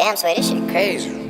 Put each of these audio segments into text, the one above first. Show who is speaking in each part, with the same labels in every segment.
Speaker 1: Damn, Sway, this shit crazy.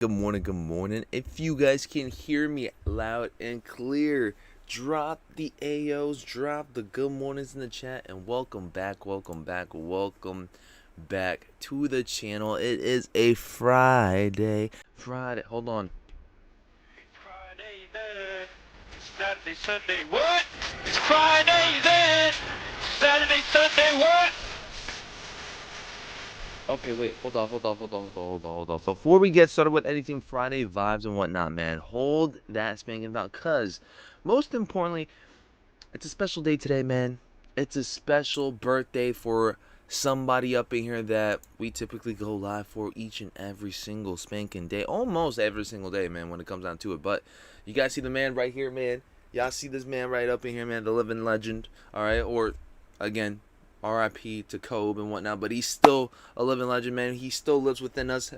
Speaker 1: Good morning, good morning. If you guys can hear me loud and clear, drop the AOs, drop the good mornings in the chat, and welcome back to the channel. It is a Friday. Hold on.
Speaker 2: Friday then, Saturday, Sunday, what? It's Friday then, Saturday, Sunday, what?
Speaker 1: Okay, wait, hold on. Before we get started with anything Friday vibes and whatnot, man, hold that spanking about, cause most importantly, it's a special day today, man. It's a special birthday for somebody up in here that we typically go live for each and every single spanking day, almost every single day, man, when it comes down to it. But you guys see the man right here, man. Y'all see this man right up in here, man, the living legend, all right? Or, again, RIP to Kobe and whatnot, but he's still a living legend, man. He still lives within us,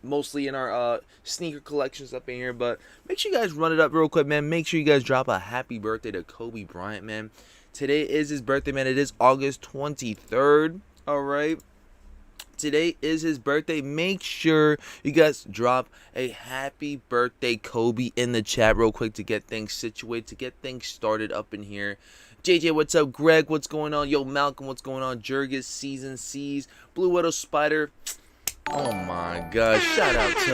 Speaker 1: mostly in our sneaker collections up in here. But make sure you guys run it up real quick, man. Make sure you guys drop a happy birthday to Kobe Bryant, man. Today is his birthday, man. It is August 23rd, all right? Today is his birthday. Make sure you guys drop a happy birthday Kobe in the chat real quick to get things situated, to get things started up in here. JJ, what's up? Greg, what's going on? Yo, Malcolm, what's going on? Jurgis, Season C's, Blue Widow Spider. Oh my gosh, shout out to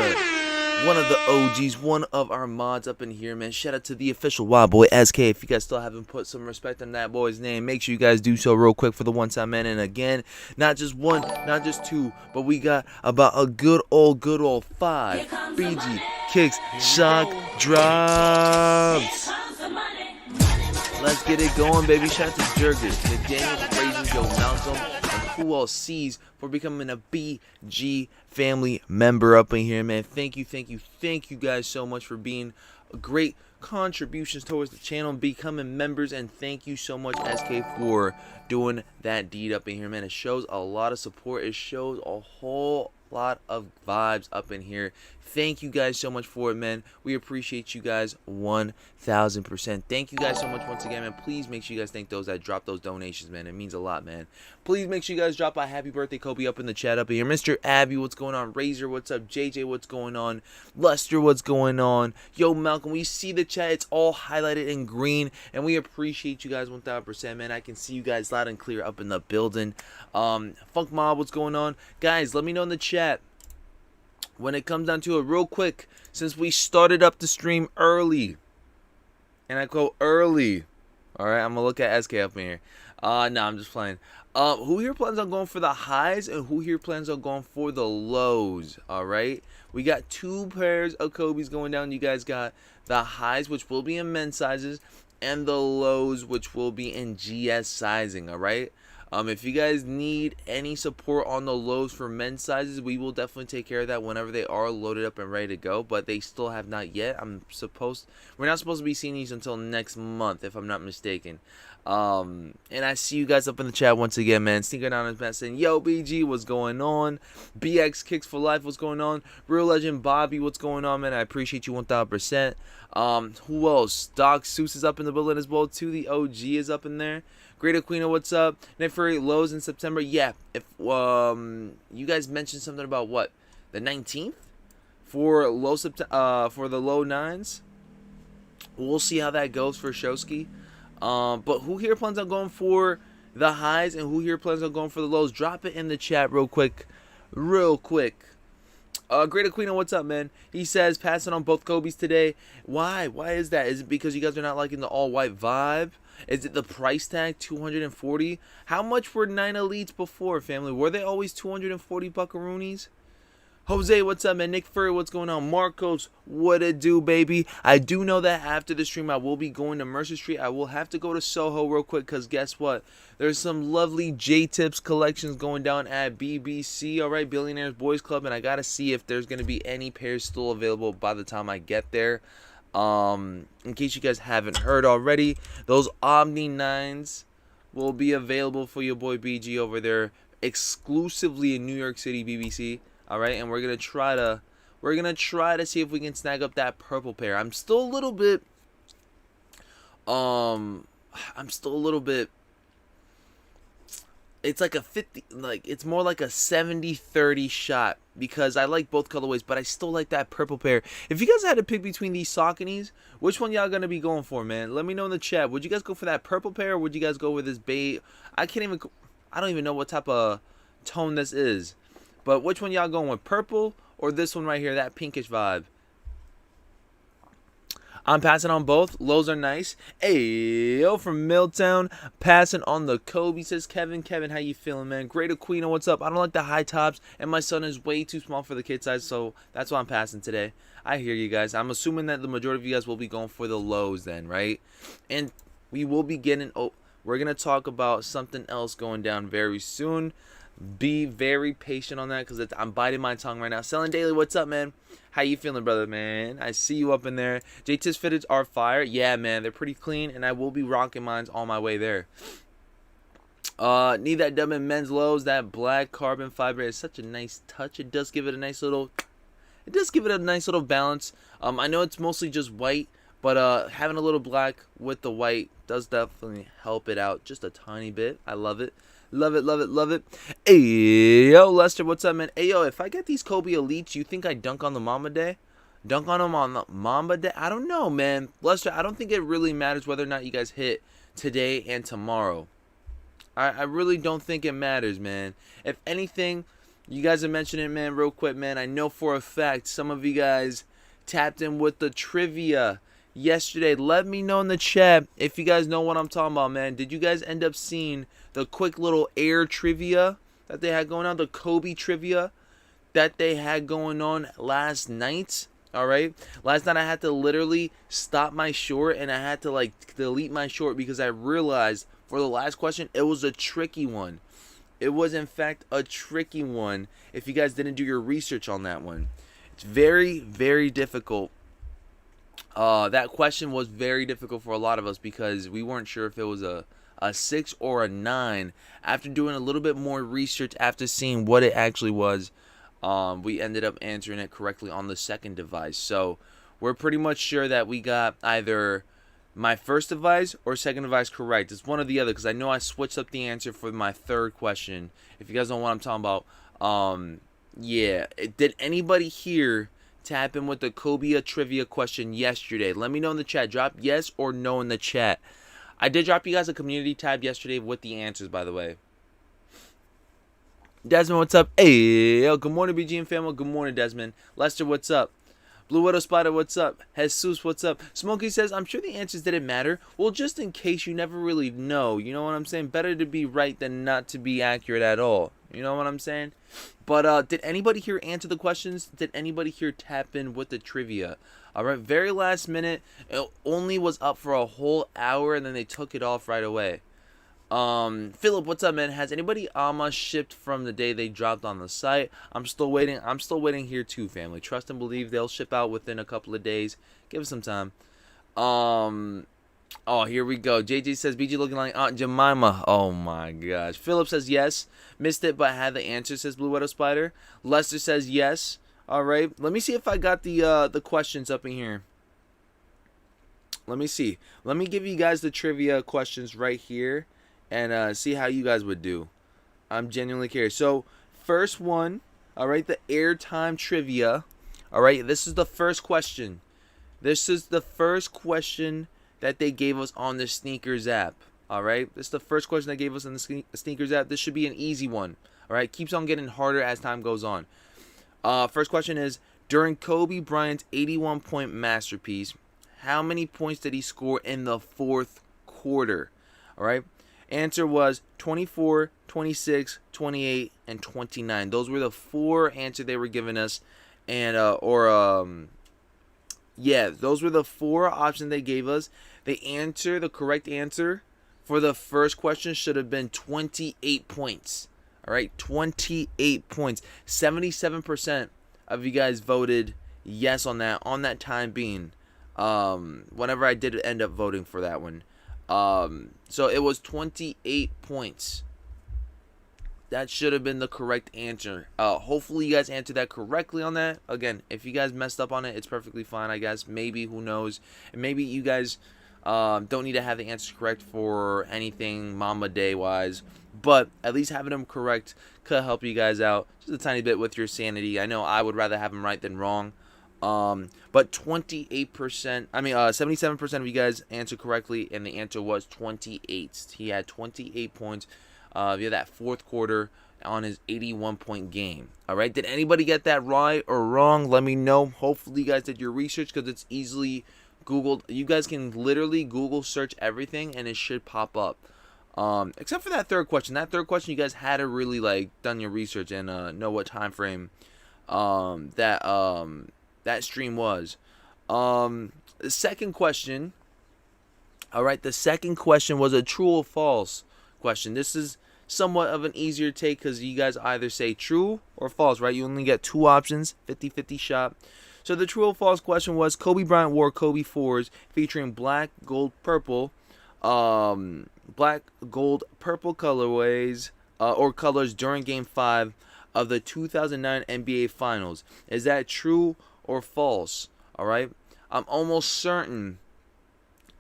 Speaker 1: one of the OGs, one of our mods up in here, man. Shout out to the official Wild Boy SK. If you guys still haven't put some respect on that boy's name, make sure you guys do so real quick for the one time, man. And again, not just one, not just two, but we got about a good old 5 BG kicks, shock drops. Let's get it going, baby. Shout out to Jurgis, McDaniel, Raisins, Yo, Malcolm, and who else sees for becoming a BG family member up in here, man. Thank you guys so much for being great contributions towards the channel and becoming members. And thank you so much, SK, for doing that deed up in here, man. It shows a lot of support. It shows a whole lot of vibes up in here. Thank you guys so much for it, man. We appreciate you guys 1000%. Thank you guys so much once again, man. Please make sure you guys thank those that dropped those donations, man. It means a lot, man. Please make sure you guys drop a happy birthday Kobe up in the chat up in here. Mr. Abby, what's going on? Razor, what's up? JJ, what's going on? Luster, what's going on? Yo, Malcolm, we see the chat. It's all highlighted in green, and we appreciate you guys 1000%, man. I can see you guys loud and clear up in the building. Funk Mob, what's going on? Guys, let me know in the chat when it comes down to it real quick, since we started up the stream early, and I quote early. All right, I'm gonna look at SK up in here. No, I'm just playing. Who here plans on going for the highs, and who here plans on going for the lows? All right, we got 2 pairs of Kobe's going down. You guys got the highs, which will be in men's sizes, and the lows, which will be in GS sizing. All right. If you guys need any support on the lows for men's sizes, we will definitely take care of that whenever they are loaded up and ready to go. But they still have not yet. We're not supposed to be seeing these until next month, if I'm not mistaken. And I see you guys up in the chat once again, man. Sneaker Down is Matt saying, yo, BG, what's going on? BX Kicks for Life, what's going on? Real Legend Bobby, what's going on, man? I appreciate you 1000%. Who else? Doc Seuss is up in the building as well, too. The OG is up in there. Great Aquino, what's up? Night Fury lows in September. Yeah, if you guys mentioned something about what, the 19th for for the low 9s. We'll see how that goes for Shosky. But who here plans on going for the highs, and who here plans on going for the lows? Drop it in the chat real quick. Great Aquino, what's up, man? He says passing on both Kobe's today. Why is that? Is it because you guys are not liking the all white vibe? Is it the price tag, $240? How much were 9 Elites before, family? Were they always 240 buckaroonies? Jose, what's up, man? Nick Furry, what's going on? Marcos, what it do, baby? I do know that after the stream, I will be going to Mercer Street. I will have to go to Soho real quick, because guess what? There's some lovely J-Tips collections going down at BBC, all right? Billionaires Boys Club, and I got to see if there's going to be any pairs still available by the time I get there. In case you guys haven't heard already, those Omni 9s will be available for your boy BG over there exclusively in New York City BBC. All right, and we're gonna try to see if we can snag up that purple pair. I'm still a little bit it's like a 50, like it's more like a 70-30 shot because I like both colorways, but I still like that purple pair. If you guys had to pick between these Sauconys, which one y'all gonna be going for, man? Let me know in the chat. Would you guys go for that purple pair, or would you guys go with this beige? I can't even, I don't even know what type of tone this is, but which one y'all going with, purple or this one right here, that pinkish vibe? I'm passing on both. Lows are nice. Ayo from Milltown. Passing on the Kobe, says Kevin. Kevin, how you feeling, man? Great Aquino, what's up? I don't like the high tops, and my son is way too small for the kid size, so that's why I'm passing today. I hear you guys. I'm assuming that the majority of you guys will be going for the lows then, right? And we will be getting... Oh, we're going to talk about something else going down very soon. Be very patient on that because I'm biting my tongue right now. Selling Daily, what's up, man? How you feeling, brother, man? I see you up in there. JT's fitteds are fire. Yeah, man, they're pretty clean, and I will be rocking mines on my way there. Need that dub in men's lows. That black carbon fiber is such a nice touch. It does give it a nice little... It does give it a nice little balance. I know it's mostly just white, but having a little black with the white does definitely help it out just a tiny bit. I love it. Love it, love it, love it. Ayo, Lester, what's up, man? Ayo, if I get these Kobe Elites, you think I dunk on the Mamba Day? Dunk on them on the Mamba Day? I don't know, man. Lester, I don't think it really matters whether or not you guys hit today and tomorrow. I really don't think it matters, man. If anything, you guys are mentioning it, man, real quick, man. I know for a fact some of you guys tapped in with the trivia yesterday. Let me know in the chat if you guys know what I'm talking about, man. Did you guys end up seeing the quick little air trivia that they had going on, the Kobe trivia that they had going on last night? All right, last night I had to literally stop my short and I had to like delete my short because I realized for the last question it was a tricky one. It was in fact a tricky one if you guys didn't do your research on that one. It's very, very difficult. That question was very difficult for a lot of us because we weren't sure if it was a 6 or a 9. After doing a little bit more research, after seeing what it actually was, we ended up answering it correctly on the second device. So we're pretty much sure that we got either my first device or second device correct. It's one or the other because I know I switched up the answer for my third question. If you guys don't know what I'm talking about, yeah. Did anybody here tap in with the Kobe trivia question yesterday? Let me know in the chat. Drop yes or no in the chat. I did drop you guys a community tab yesterday with the answers, by the way. Desmond, what's up? Hey, good morning, BGM family. Good morning, Desmond. Lester, what's up? Blue Widow Spider, what's up? Jesus, what's up? Smokey says, I'm sure the answers didn't matter. Well, just in case you never really know. You know what I'm saying? Better to be right than not to be accurate at all. You know what I'm saying? But did anybody here answer the questions? Did anybody here tap in with the trivia? All right, very last minute. It only was up for a whole hour, and then they took it off right away. Philip, what's up, man? Has anybody shipped from the day they dropped on the site? I'm still waiting. I'm still waiting here too, family. Trust and believe they'll ship out within a couple of days. Give us some time. Oh, here we go. JJ says, BG looking like Aunt Jemima. Oh, my gosh. Philip says yes. Missed it, but had the answer, says Blue Widow Spider. Lester says yes. All right. Let me see if I got the questions up in here. Let me see. Let me give you guys the trivia questions right here and see how you guys would do. I'm genuinely curious. So, first one, all right, the airtime trivia. All right, this is the first question. This is the first question that they gave us on the Sneakers app. All right, this is the first question they gave us on the Sneakers app. This should be an easy one. All right, keeps on getting harder as time goes on. First question is, during Kobe Bryant's 81-point masterpiece, how many points did he score in the fourth quarter? All right, answer was 24, 26, 28, and 29. Those were the four answers they were giving us, and yeah, those were the four options they gave us. The correct answer for the first question should have been 28 points. All right, 28 points. 77% of you guys voted yes on that time being. Whenever I did end up voting for that one. So it was 28 points. That should have been the correct answer. Hopefully you guys answered that correctly on that. Again, if you guys messed up on it, it's perfectly fine, I guess. Maybe, who knows. And maybe you guys Don't need to have the answers correct for anything Mamba Day wise, but at least having them correct could help you guys out just a tiny bit with your sanity. I know I would rather have them right than wrong. But 28%, 77% of you guys answered correctly, and the answer was 28. He had 28 points via that fourth quarter on his 81-point game. All right, did anybody get that right or wrong? Let me know. Hopefully, you guys did your research because it's easily Googled. You guys can literally Google search everything, and it should pop up. Except for that third question. That third question, you guys had to really like done your research and know what time frame that stream was. The second question. All right, the second question was a true or false question. This is somewhat of an easier take because you guys either say true or false, right? You only get two options, 50-50 shot. So the true or false question was Kobe Bryant wore Kobe 4s featuring black, gold, purple, black, gold, purple colorways or colors during Game 5 of the 2009 NBA Finals. Is that true or false? All right, I'm almost certain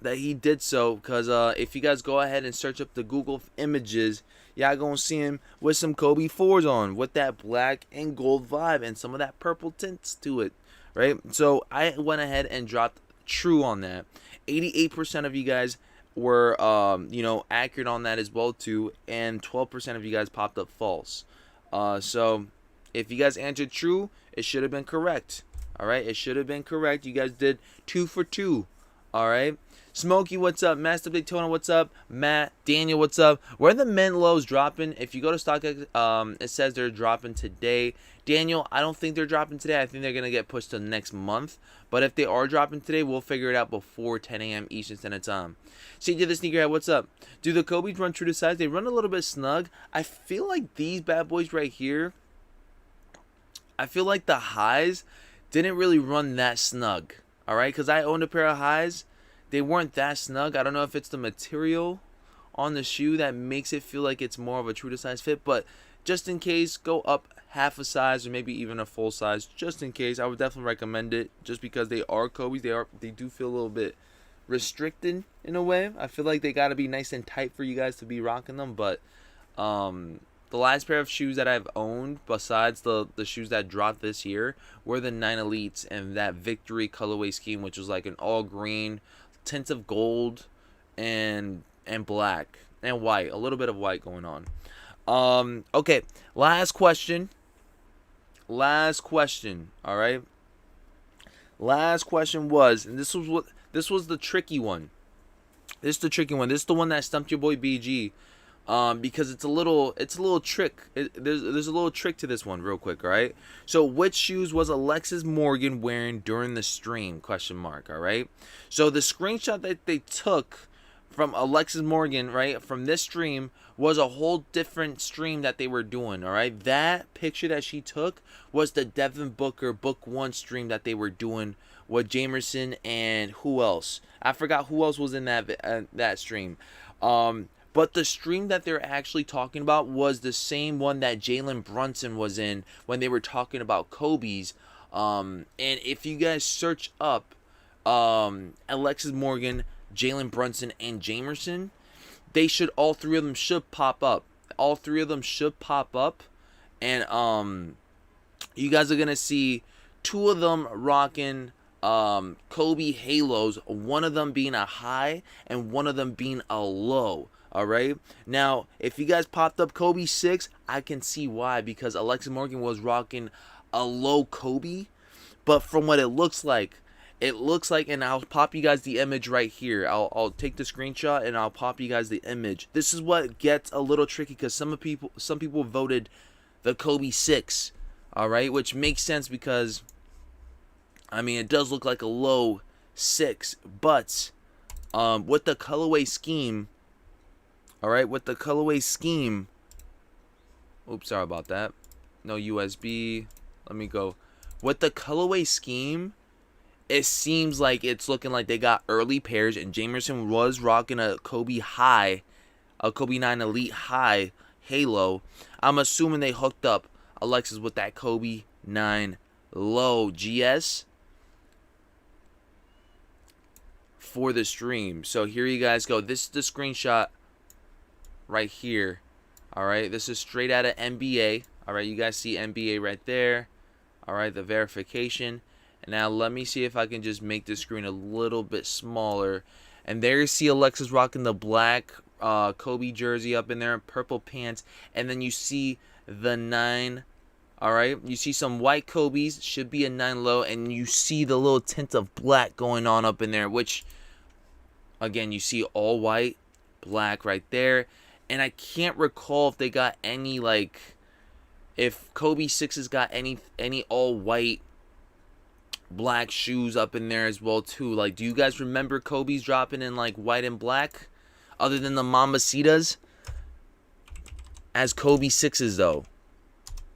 Speaker 1: that he did so because if you guys go ahead and search up the Google images, y'all gonna see him with some Kobe 4s on with that black and gold vibe and some of that purple tints to it, right? So I went ahead and dropped true on that. 88% of you guys were accurate on that as well too, and 12% of you guys popped up false. So if you guys answered true, it should have been correct. All right, it should have been correct. You guys did 2 for 2. All right. Smokey, what's up? Master Daytona, what's up? Matt, Daniel, what's up? Where are the men lows dropping? If you go to StockX, it says they're dropping today. Daniel, I don't think they're dropping today. I think they're going to get pushed to next month. But if they are dropping today, we'll figure it out before 10 a.m. Eastern Standard Time. CJ the Sneakerhead, what's up? Do the Kobe's run true to size? They run a little bit snug. I feel like these bad boys right here, I feel like the highs didn't really run that snug. All right, because I owned a pair of highs. They weren't that snug. I don't know if it's the material on the shoe that makes it feel like it's more of a true to size fit. But just in case, go up half a size or maybe even a full size. Just in case, I would definitely recommend it. Just because they are Kobe's, they do feel a little bit restricted in a way. I feel like they got to be nice and tight for you guys to be rocking them. But the last pair of shoes that I've owned, besides the shoes that dropped this year, were the 9 Elites and that Victory colorway scheme, which was like an all green, tints of gold and black and white, a little bit of white going on. Okay, last question. All right, last question was, and this was the tricky one. This is the one that stumped your boy BG, because it's a little trick. There's a little trick to this one, real quick. All right. So, which shoes was Alexis Morgan wearing during the stream? Question mark. All right. So the screenshot that they took from Alexis Morgan, right, from this stream was a whole different stream that they were doing. All right. That picture that she took was the Devin Booker Book 1 stream that they were doing with Jamerson and who else? I forgot who else was in that stream. But the stream that they're actually talking about was the same one that Jalen Brunson was in when they were talking about Kobe's. And if you guys search up Alexis Morgan, Jalen Brunson, and Jamerson, all three of them should pop up. And you guys are gonna see two of them rocking Kobe halos, one of them being a high and one of them being a low. All right. Now, if you guys popped up Kobe 6, I can see why, because Alexis Morgan was rocking a low Kobe. But from what it looks like, and I'll pop you guys the image right here. I'll take the screenshot and I'll pop you guys the image. This is what gets a little tricky because some people voted the Kobe 6. All right, which makes sense because, I mean, it does look like a low 6, but with the colorway scheme. All right, with the colorway scheme. Oops, sorry about that. No USB. Let me go. With the colorway scheme, it seems like it's looking like they got early pairs, and Jamerson was rocking a Kobe high, a Kobe 9 Elite high halo. I'm assuming they hooked up Alexis with that Kobe 9 low GS. for the stream. So here you guys go. This is the screenshot right here. All right, this is straight out of NBA. All right, you guys see NBA right there. All right, the verification. And now let me see if I can just make the screen a little bit smaller. And there you see Alexis rocking the black Kobe jersey up in there, purple pants. And then you see the 9. All right, you see some white Kobe's, should be a 9 low. And you see the little tint of black going on up in there, which, again, you see all white, black right there. And I can't recall if they got any, like, if Kobe 6's got any all white black shoes up in there as well too. Like, do you guys remember Kobe's dropping in like white and black other than the Mambacitas? As Kobe 6's though.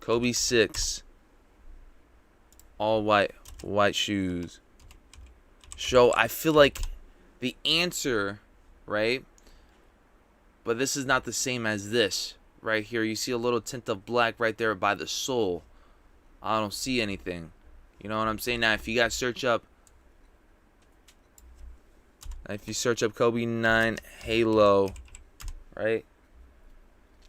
Speaker 1: Kobe 6 all white shoes. So I feel like the answer, right? But this is not the same as this right here. You see a little tint of black right there by the sole. I don't see anything. You know what I'm saying? Now, if you guys search up, Kobe 9 Halo, right?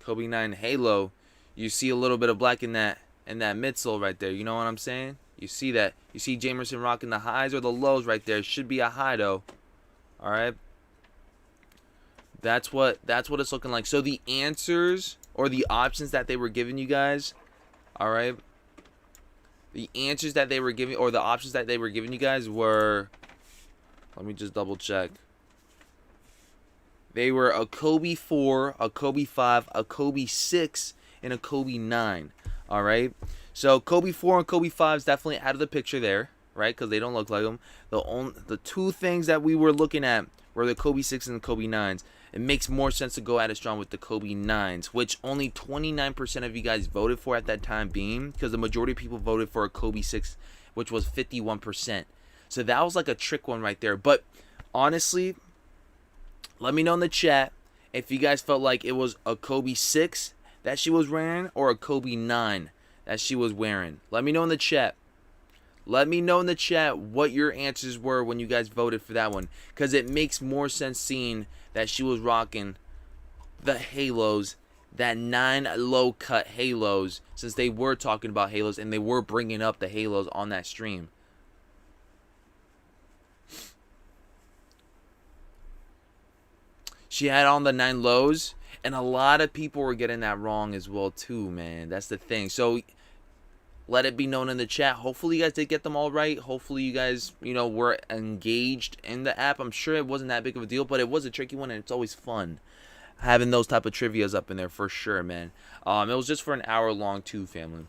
Speaker 1: Kobe 9 Halo, you see a little bit of black in that midsole right there. You know what I'm saying? You see that. You see Jamerson rocking the highs or the lows right there. Should be a high though. All right. That's what it's looking like. So the answers or the options that they were giving you guys, all right? The answers that they were giving or the options that they were giving you guys were, let me just double check. They were a Kobe 4, a Kobe 5, a Kobe 6, and a Kobe 9. All right? So Kobe 4 and Kobe 5 is definitely out of the picture there, right? Because they don't look like them. The two things that we were looking at were the Kobe 6 and the Kobe 9s. It makes more sense to go at it strong with the Kobe 9s, which only 29% of you guys voted for at that time being, because the majority of people voted for a Kobe 6, which was 51%. So that was like a trick one right there. But honestly, let me know in the chat if you guys felt like it was a Kobe 6 that she was wearing or a Kobe 9 that she was wearing. Let me know in the chat. Let me know in the chat what your answers were when you guys voted for that one, because it makes more sense seeing that she was rocking the halos, that 9 low cut halos, since they were talking about halos and they were bringing up the halos on that stream. She had on the 9 lows, and a lot of people were getting that wrong as well too, man. That's the thing. So let it be known in the chat. Hopefully you guys did get them all right. Hopefully you guys, were engaged in the app. I'm sure it wasn't that big of a deal, but it was a tricky one, and it's always fun having those type of trivias up in there for sure, man. It was just for an hour long too, family.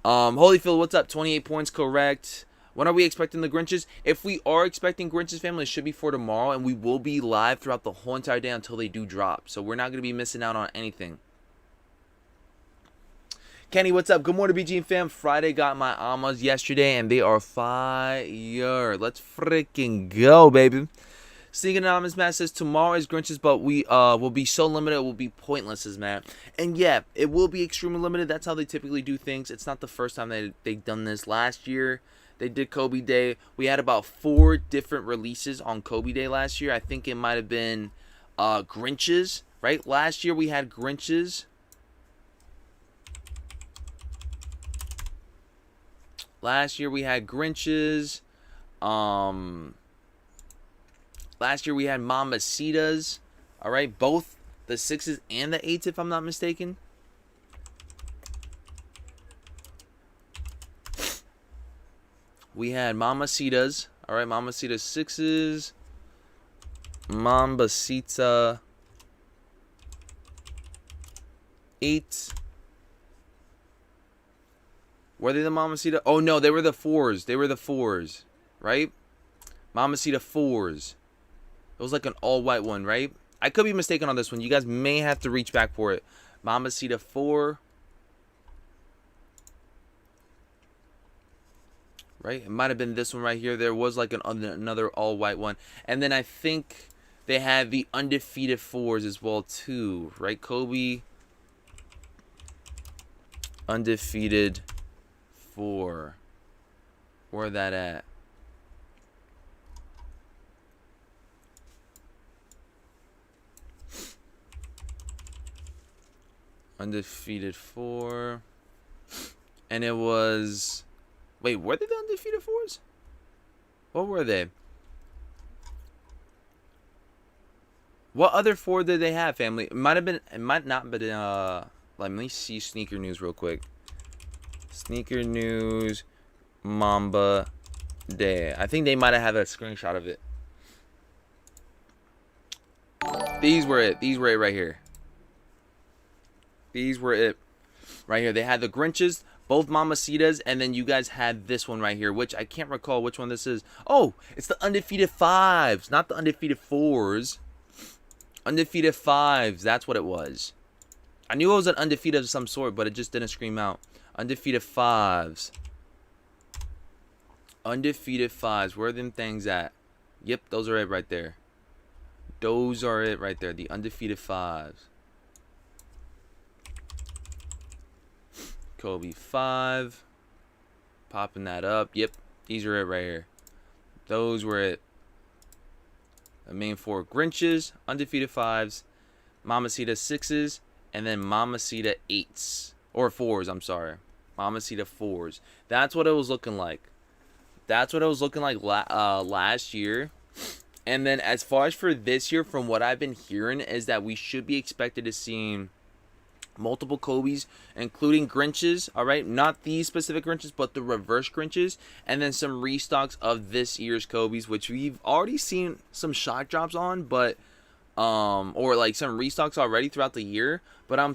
Speaker 1: Holyfield, what's up? 28 points, correct. When are we expecting the Grinches? If we are expecting Grinches, family, it should be for tomorrow, and we will be live throughout the whole entire day until they do drop. So we're not going to be missing out on anything. Kenny, what's up? Good morning, BG fam. Friday got my Amas yesterday, and they are fire. Let's freaking go, baby. Sneaking Anonymous Matt says tomorrow is Grinches, but we will be so limited it will be pointless, as Matt. And yeah, it will be extremely limited. That's how they typically do things. It's not the first time they've done this. Last year, they did Kobe Day. We had about 4 different releases on Kobe Day last year. I think it might have been Grinches, right? Last year we had Grinches. Last year we had Grinches. Last year we had Mambacitas. All right, both the 6s and the 8s, if I'm not mistaken. We had Mamacitas. All right, Mamacita 6s. Mambacita 8. Were they the Mamacita? Oh, no, they were the 4s. They were the 4s, right? Mamacita 4s. It was like an all-white one, right? I could be mistaken on this one. You guys may have to reach back for it. Mamacita 4. Right? It might have been this one right here. There was like another all-white one. And then I think they had the undefeated 4s as well, too. Right? Kobe. Undefeated 4. Where that at? Undefeated 4. And it was... Wait, were they the undefeated 4s? What were they? What other 4 did they have, family? It might have been... It might not, but... Let me see sneaker news real quick. Sneaker news... Mamba Day. I think they might have had a screenshot of it. These were it. These were it right here. These were it right here. They had the Grinches, both Mamacitas, and then you guys had this one right here, which I can't recall which one this is. Oh, it's the undefeated 5s, not the undefeated 4s. Undefeated 5s, that's what it was. I knew it was an undefeated of some sort, but it just didn't scream out. Undefeated 5s. Undefeated 5s. Where are them things at? Yep, those are it right there. Those are it right there. The undefeated 5s. Kobe 5. Popping that up. Yep, these are it right here. Those were it. The main 4 Grinches, undefeated 5s, Mamacita 6s, and then Mamacita 8s. Or 4s, I'm sorry. Mamacita 4s. That's what it was looking like. That's what it was looking like last year. And then as far as for this year, from what I've been hearing, is that we should be expected to see multiple Kobe's, including Grinches, all right? Not these specific Grinches, but the reverse Grinches. And then some restocks of this year's Kobe's, which we've already seen some shock drops on, but, or like some restocks already throughout the year. But I'm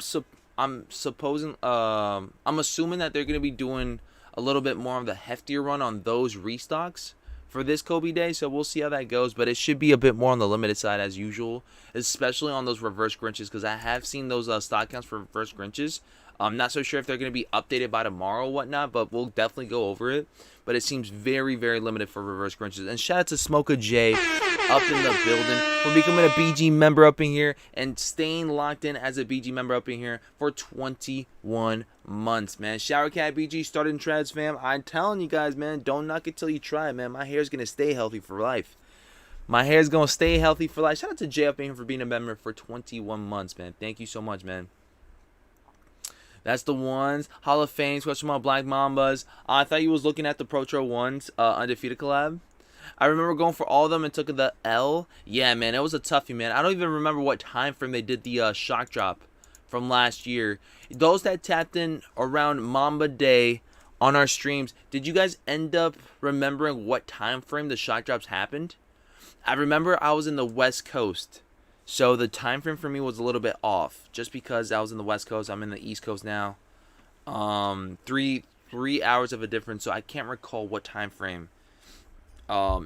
Speaker 1: assuming that they're going to be doing a little bit more of the heftier run on those restocks for this Kobe Day, so we'll see how that goes, but it should be a bit more on the limited side as usual, especially on those reverse Grinches, because I have seen those stock counts for reverse Grinches. I'm not so sure if they're going to be updated by tomorrow or whatnot, but we'll definitely go over it. But it seems very, very limited for reverse Grinches. And shout out to Smoker J up in the building for becoming a BG member up in here and staying locked in as a BG member up in here for 21 months, man. Shower Cat BG starting treads, fam. I'm telling you guys, man, don't knock it till you try it, man. My hair's going to stay healthy for life. My hair's going to stay healthy for life. Shout out to Jay up in here for being a member for 21 months, man. Thank you so much, man. That's the ones. Hall of Fame, question mark, Black Mambas. I thought you was looking at the Protro ones, undefeated collab. I remember going for all of them and took the L. Yeah, man, it was a toughie, man. I don't even remember what time frame they did the shock drop from last year. Those that tapped in around Mamba Day on our streams, did you guys end up remembering what time frame the shock drops happened? I remember I was in the West Coast, so the time frame for me was a little bit off, just because I was in the West Coast. I'm in the East Coast now. 3 hours of a difference, so I can't recall what time frame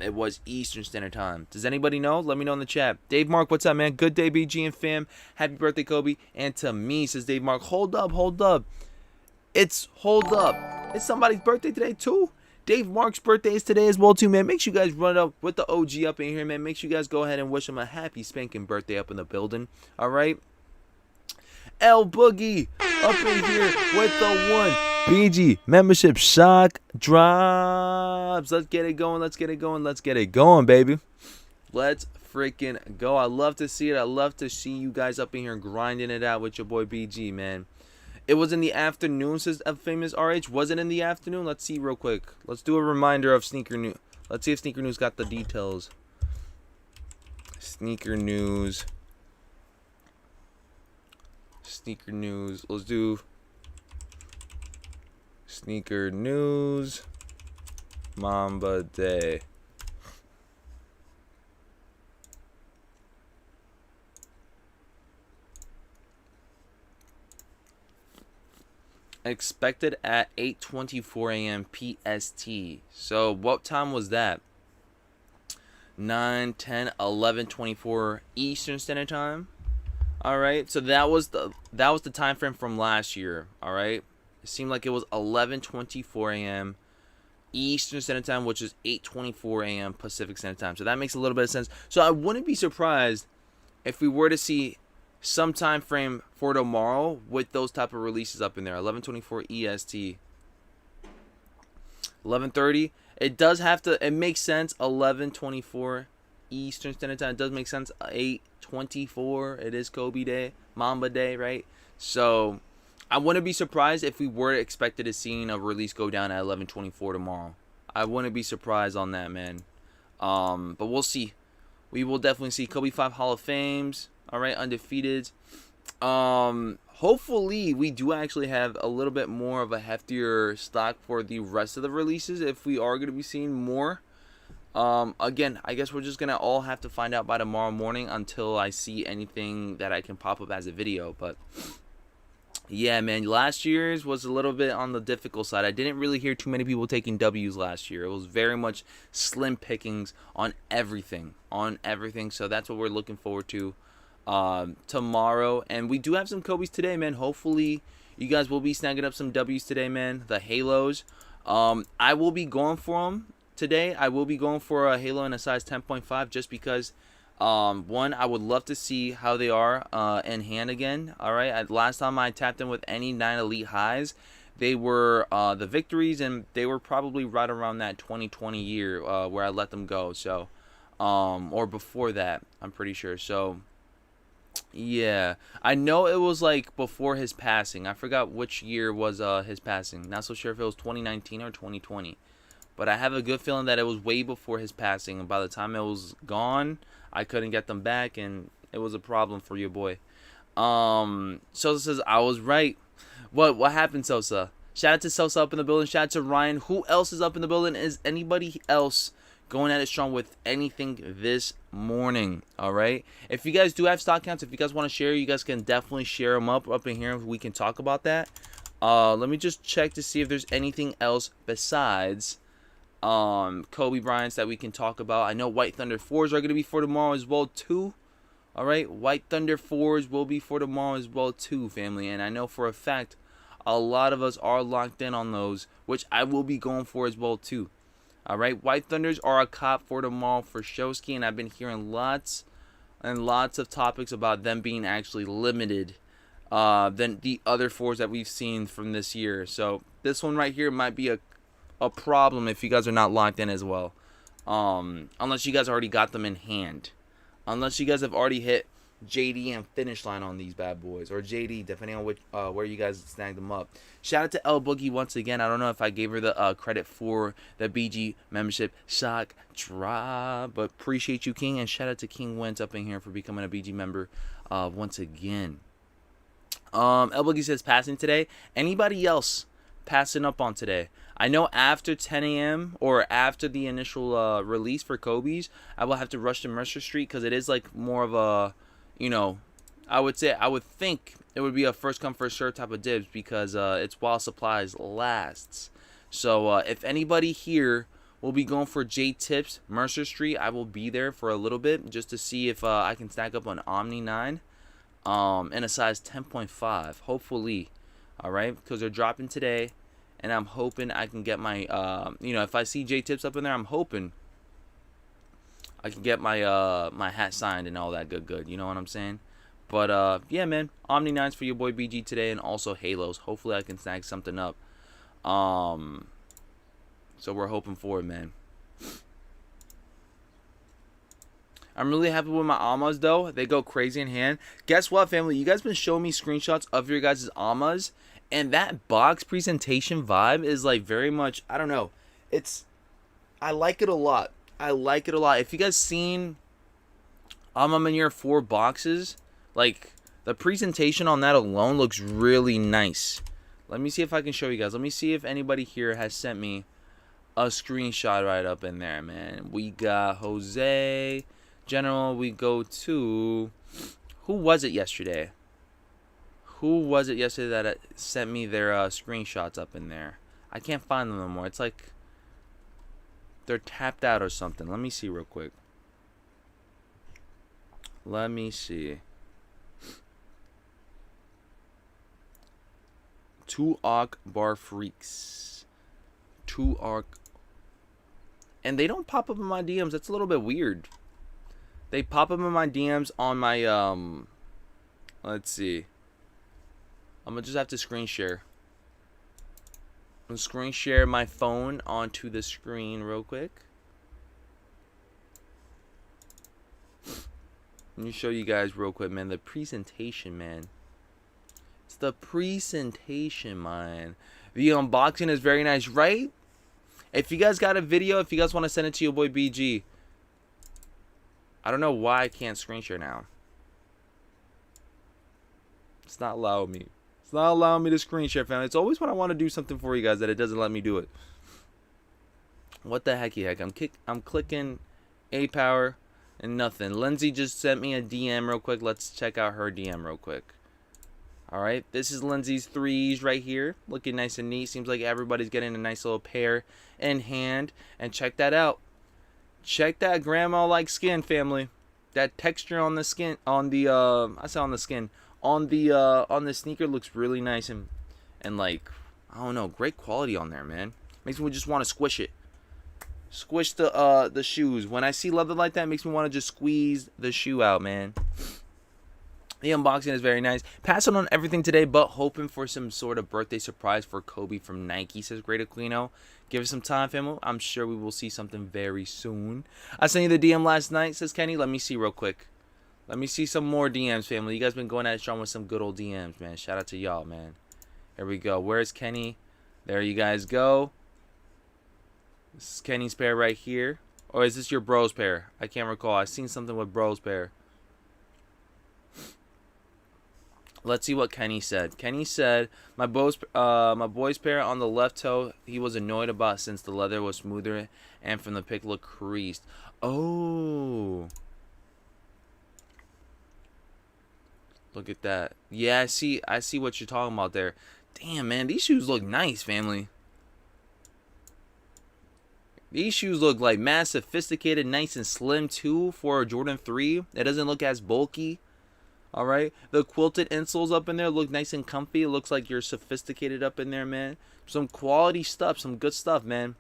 Speaker 1: it was Eastern Standard Time. Does anybody know? Let me know in the chat. Dave Mark, what's up, man? Good day, BG and fam. Happy birthday, Kobe. And to me, says Dave Mark. Hold up, hold up. It's somebody's birthday today, too. Dave Mark's birthday is today as well, too, man. Make sure you guys run up with the OG up in here, man. Make sure you guys go ahead and wish him a happy spanking birthday up in the building. All right? L Boogie up in here with the one. BG membership shock drops. Let's get it going. Let's get it going. Let's get it going, baby. Let's freaking go. I love to see it. I love to see you guys up in here grinding it out with your boy BG, man. It was in the afternoon, says a famous RH. Was it in the afternoon? Let's see real quick. Let's do a reminder of Sneaker News. Let's see if Sneaker News got the details. Sneaker News. Sneaker News. Let's do Sneaker News. Mamba Day. Expected at 8:24 a.m. PST. So what time was that? 9, 10, 11, 24 Eastern Standard Time. All right. So that was the time frame from last year. All right. It seemed like it was 11:24 a.m. Eastern Standard Time, which is 8:24 a.m. Pacific Standard Time. So that makes a little bit of sense. So I wouldn't be surprised if we were to see some time frame for tomorrow with those type of releases up in there. 11:24 EST. 11:30. It does have to. It makes sense. 11:24 Eastern Standard Time. It does make sense. 8:24. It is Kobe Day, Mamba Day, right? So I wouldn't be surprised if we were expected to see a release go down at 11:24 tomorrow. I wouldn't be surprised on that, man. But we'll see. We will definitely see Kobe 5 Hall of Fames. All right, undefeated. Hopefully we do actually have a little bit more of a heftier stock for the rest of the releases if we are going to be seeing more. Again, I guess we're just gonna all have to find out by tomorrow morning until I see anything that I can pop up as a video. But yeah, man, last year's was a little bit on the difficult side. I didn't really hear too many people taking W's last year. It was very much slim pickings on everything, So that's what we're looking forward to tomorrow. And we do have some Kobe's today, man. Hopefully, you guys will be snagging up some W's today, man. The Halos. I will be going for them today. I will be going for a Halo in a size 10.5 just because. One, I would love to see how they are in hand again. All right, last time I tapped in with any 9 Elite highs, they were the victories, and they were probably right around that 2020 year where I let them go. So, or before that, I'm pretty sure. So, yeah, I know it was like before his passing. I forgot which year was his passing. Not so sure if it was 2019 or 2020. But I have a good feeling that it was way before his passing. And by the time it was gone, I couldn't get them back. And it was a problem for your boy. Sosa says, I was right. What happened, Sosa? Shout out to Sosa up in the building. Shout out to Ryan. Who else is up in the building? Is anybody else going at it strong with anything this morning? All right. If you guys do have stock counts, if you guys want to share, you guys can definitely share them up in here. We can talk about that. Let me just check to see if there's anything else besides Kobe Bryant's that we can talk about. I know White Thunder 4s are going to be for tomorrow as well too. All right, White Thunder 4s will be for tomorrow as well too, family. And I know for a fact a lot of us are locked in on those, which I will be going for as well too. All right, White Thunders are a cop for tomorrow for Showski, and I've been hearing lots and lots of topics about them being actually limited than the other 4s that we've seen from this year. So this one right here might be a problem if you guys are not locked in as well, unless you guys already got them in hand, unless you guys have already hit JD and finish line on these bad boys, or JD depending on which where you guys snagged them up. Shout out to L Boogie once again. I don't know if I gave her the credit for the BG membership shock drop, but appreciate you, King, and shout out to King Wentz up in here for becoming a BG member once again. L Boogie says passing today. Anybody else passing up on today? I know after 10 a.m. or after the initial release for Kobe's, I will have to rush to Mercer Street because it is like more of a, I would think it would be a first come first serve type of dibs because it's while supplies lasts. So if anybody here will be going for J Tips Mercer Street, I will be there for a little bit just to see if I can stack up an Omni 9 in a size 10.5, hopefully. All right, because they're dropping today. And I'm hoping I can get my, if I see J Tips up in there, I'm hoping I can get my my hat signed and all that good. You know what I'm saying? But yeah, man, Omni 9s for your boy BG today, and also Halos. Hopefully I can snag something up. So we're hoping for it, man. I'm really happy with my Amas though. They go crazy in hand. Guess what, family? You guys been showing me screenshots of your guys' Amas. And that box presentation vibe is like very much, I don't know. I like it a lot. If you guys seen Manure 4 boxes, like the presentation on that alone looks really nice. Let me see if I can show you guys. Let me see if anybody here has sent me a screenshot right up in there, man. We got Jose General. We go to, who was it yesterday? That sent me their screenshots up in there? I can't find them no more. It's like they're tapped out or something. Let me see real quick. Let me see. Two Arc Bar Freaks. Two Arc. And they don't pop up in my DMs. That's a little bit weird. They pop up in my DMs on my, let's see. I'm going to just have to screen share. I'm going to screen share my phone onto the screen real quick. Let me show you guys real quick, man. The presentation, man. It's the presentation, man. The unboxing is very nice, right? If you guys got a video, if you guys want to send it to your boy BG. I don't know why I can't screen share now. It's not allowing me. It's not allowing me to screen share, family. It's always when I want to do something for you guys that it doesn't let me do it. What the hecky heck? I'm clicking A power and nothing. Lindsay just sent me a DM real quick. Let's check out her DM real quick. Alright, this is Lindsay's threes right here. Looking nice and neat. Seems like everybody's getting a nice little pair in hand. And check that out. Check that grandma-like skin, family. That texture on the skin, on the, I said on the skin. On the sneaker looks really nice and like, I don't know, great quality on there, man. Makes me just want to squish it. Squish the shoes. When I see leather like that, it makes me want to just squeeze the shoe out, man. The unboxing is very nice. Passing on everything today, but hoping for some sort of birthday surprise for Kobe from Nike, says Great Aquino. Give it some time, family. I'm sure we will see something very soon. I sent you the DM last night, says Kenny. Let me see real quick. Let me see some more DMs, family. You guys been going at it strong with some good old DMs, man. Shout out to y'all, man. Here we go. Where's Kenny? There you guys go. This is Kenny's pair right here. Or is this your bro's pair? I can't recall. I seen something with bro's pair. Let's see what Kenny said. Kenny said, my boy's pair on the left toe, he was annoyed about since the leather was smoother and from the pic looked creased. Oh. Look at that. Yeah, I see what you're talking about there. Damn, man, these shoes look nice, family. These shoes look like mad sophisticated, nice and slim too for a Jordan 3. It doesn't look as bulky. Alright, the quilted insoles up in there look nice and comfy. It looks like you're sophisticated up in there, man. Some quality stuff, some good stuff, man.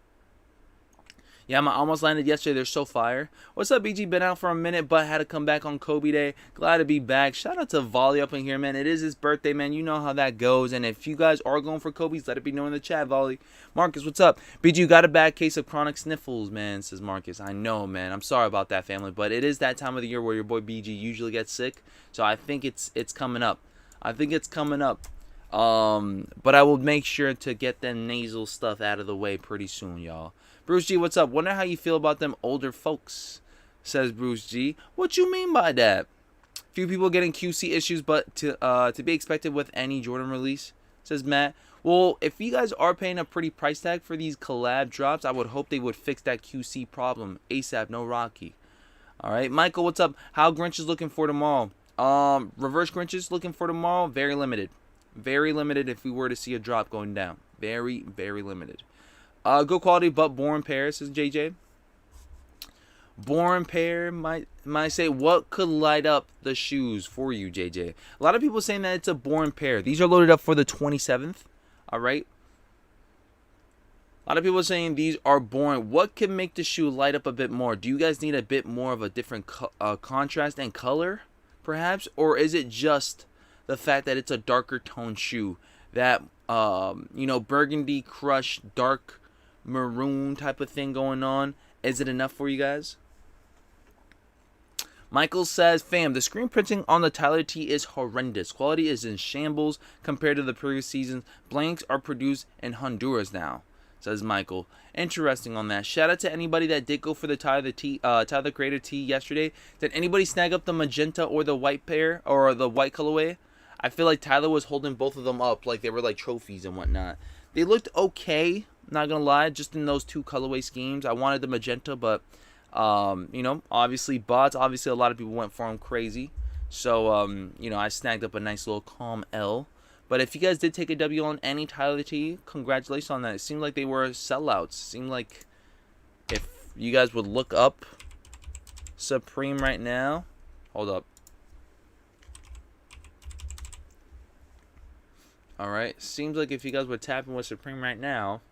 Speaker 1: Yeah, I almost landed yesterday. They're so fire. What's up, BG? Been out for a minute, but had to come back on Kobe Day. Glad to be back. Shout out to Volley up in here, man. It is his birthday, man. You know how that goes. And if you guys are going for Kobe's, let it be known in the chat, Volley. Marcus, what's up? BG, you got a bad case of chronic sniffles, man, says Marcus. I know, man. I'm sorry about that, family. But it is that time of the year where your boy BG usually gets sick. So I think it's coming up. I think it's coming up. But I will make sure to get them nasal stuff out of the way pretty soon, y'all. Bruce G, what's up? Wonder how you feel about them older folks, says Bruce G. What you mean by that? Few people getting QC issues, but to be expected with any Jordan release, says Matt. Well, if you guys are paying a pretty price tag for these collab drops, I would hope they would fix that QC problem ASAP. No Rocky. All right, Michael, what's up? How Grinch is looking for tomorrow? Reverse Grinch is looking for tomorrow. Very limited. Very limited if we were to see a drop going down. Very, very limited. Good quality, but boring pair, says JJ. Boring pair might say, what could light up the shoes for you, JJ? A lot of people saying that it's a boring pair. These are loaded up for the 27th. All right. A lot of people saying these are boring. What can make the shoe light up a bit more? Do you guys need a bit more of a different contrast and color, perhaps? Or is it just the fact that it's a darker tone shoe? That, burgundy crush, dark maroon type of thing going on. Is it enough for you guys? Michael says, fam, the screen printing on the Tyler T is horrendous. Quality is in shambles compared to the previous seasons. Blanks are produced in Honduras now, says Michael. Interesting on that. Shout out to anybody that did go for the Tyler the Creator T yesterday. Did anybody snag up the magenta or the white pair or the white colorway? I feel like Tyler was holding both of them up like they were like trophies and whatnot. They looked okay. Not gonna lie, just in those two colorway schemes. I wanted the magenta, but obviously bots. Obviously, a lot of people went for them crazy. So I snagged up a nice little calm L. But if you guys did take a W on any Tyler T, congratulations on that. It seemed like they were sellouts. It seemed like if you guys would look up Supreme right now, hold up. All right, seems like if you guys were tapping with Supreme right now.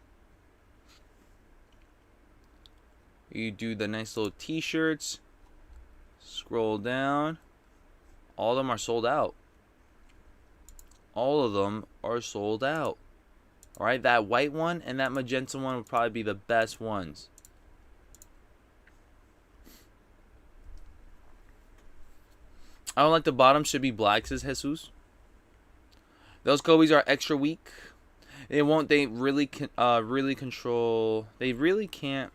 Speaker 1: You do the nice little t-shirts. Scroll down. All of them are sold out. All of them are sold out. Alright, that white one and that magenta one would probably be the best ones. I don't like the bottom should be black, says Jesus. Those Kobe's are extra weak. They won't. They really can. Really control. They really can't.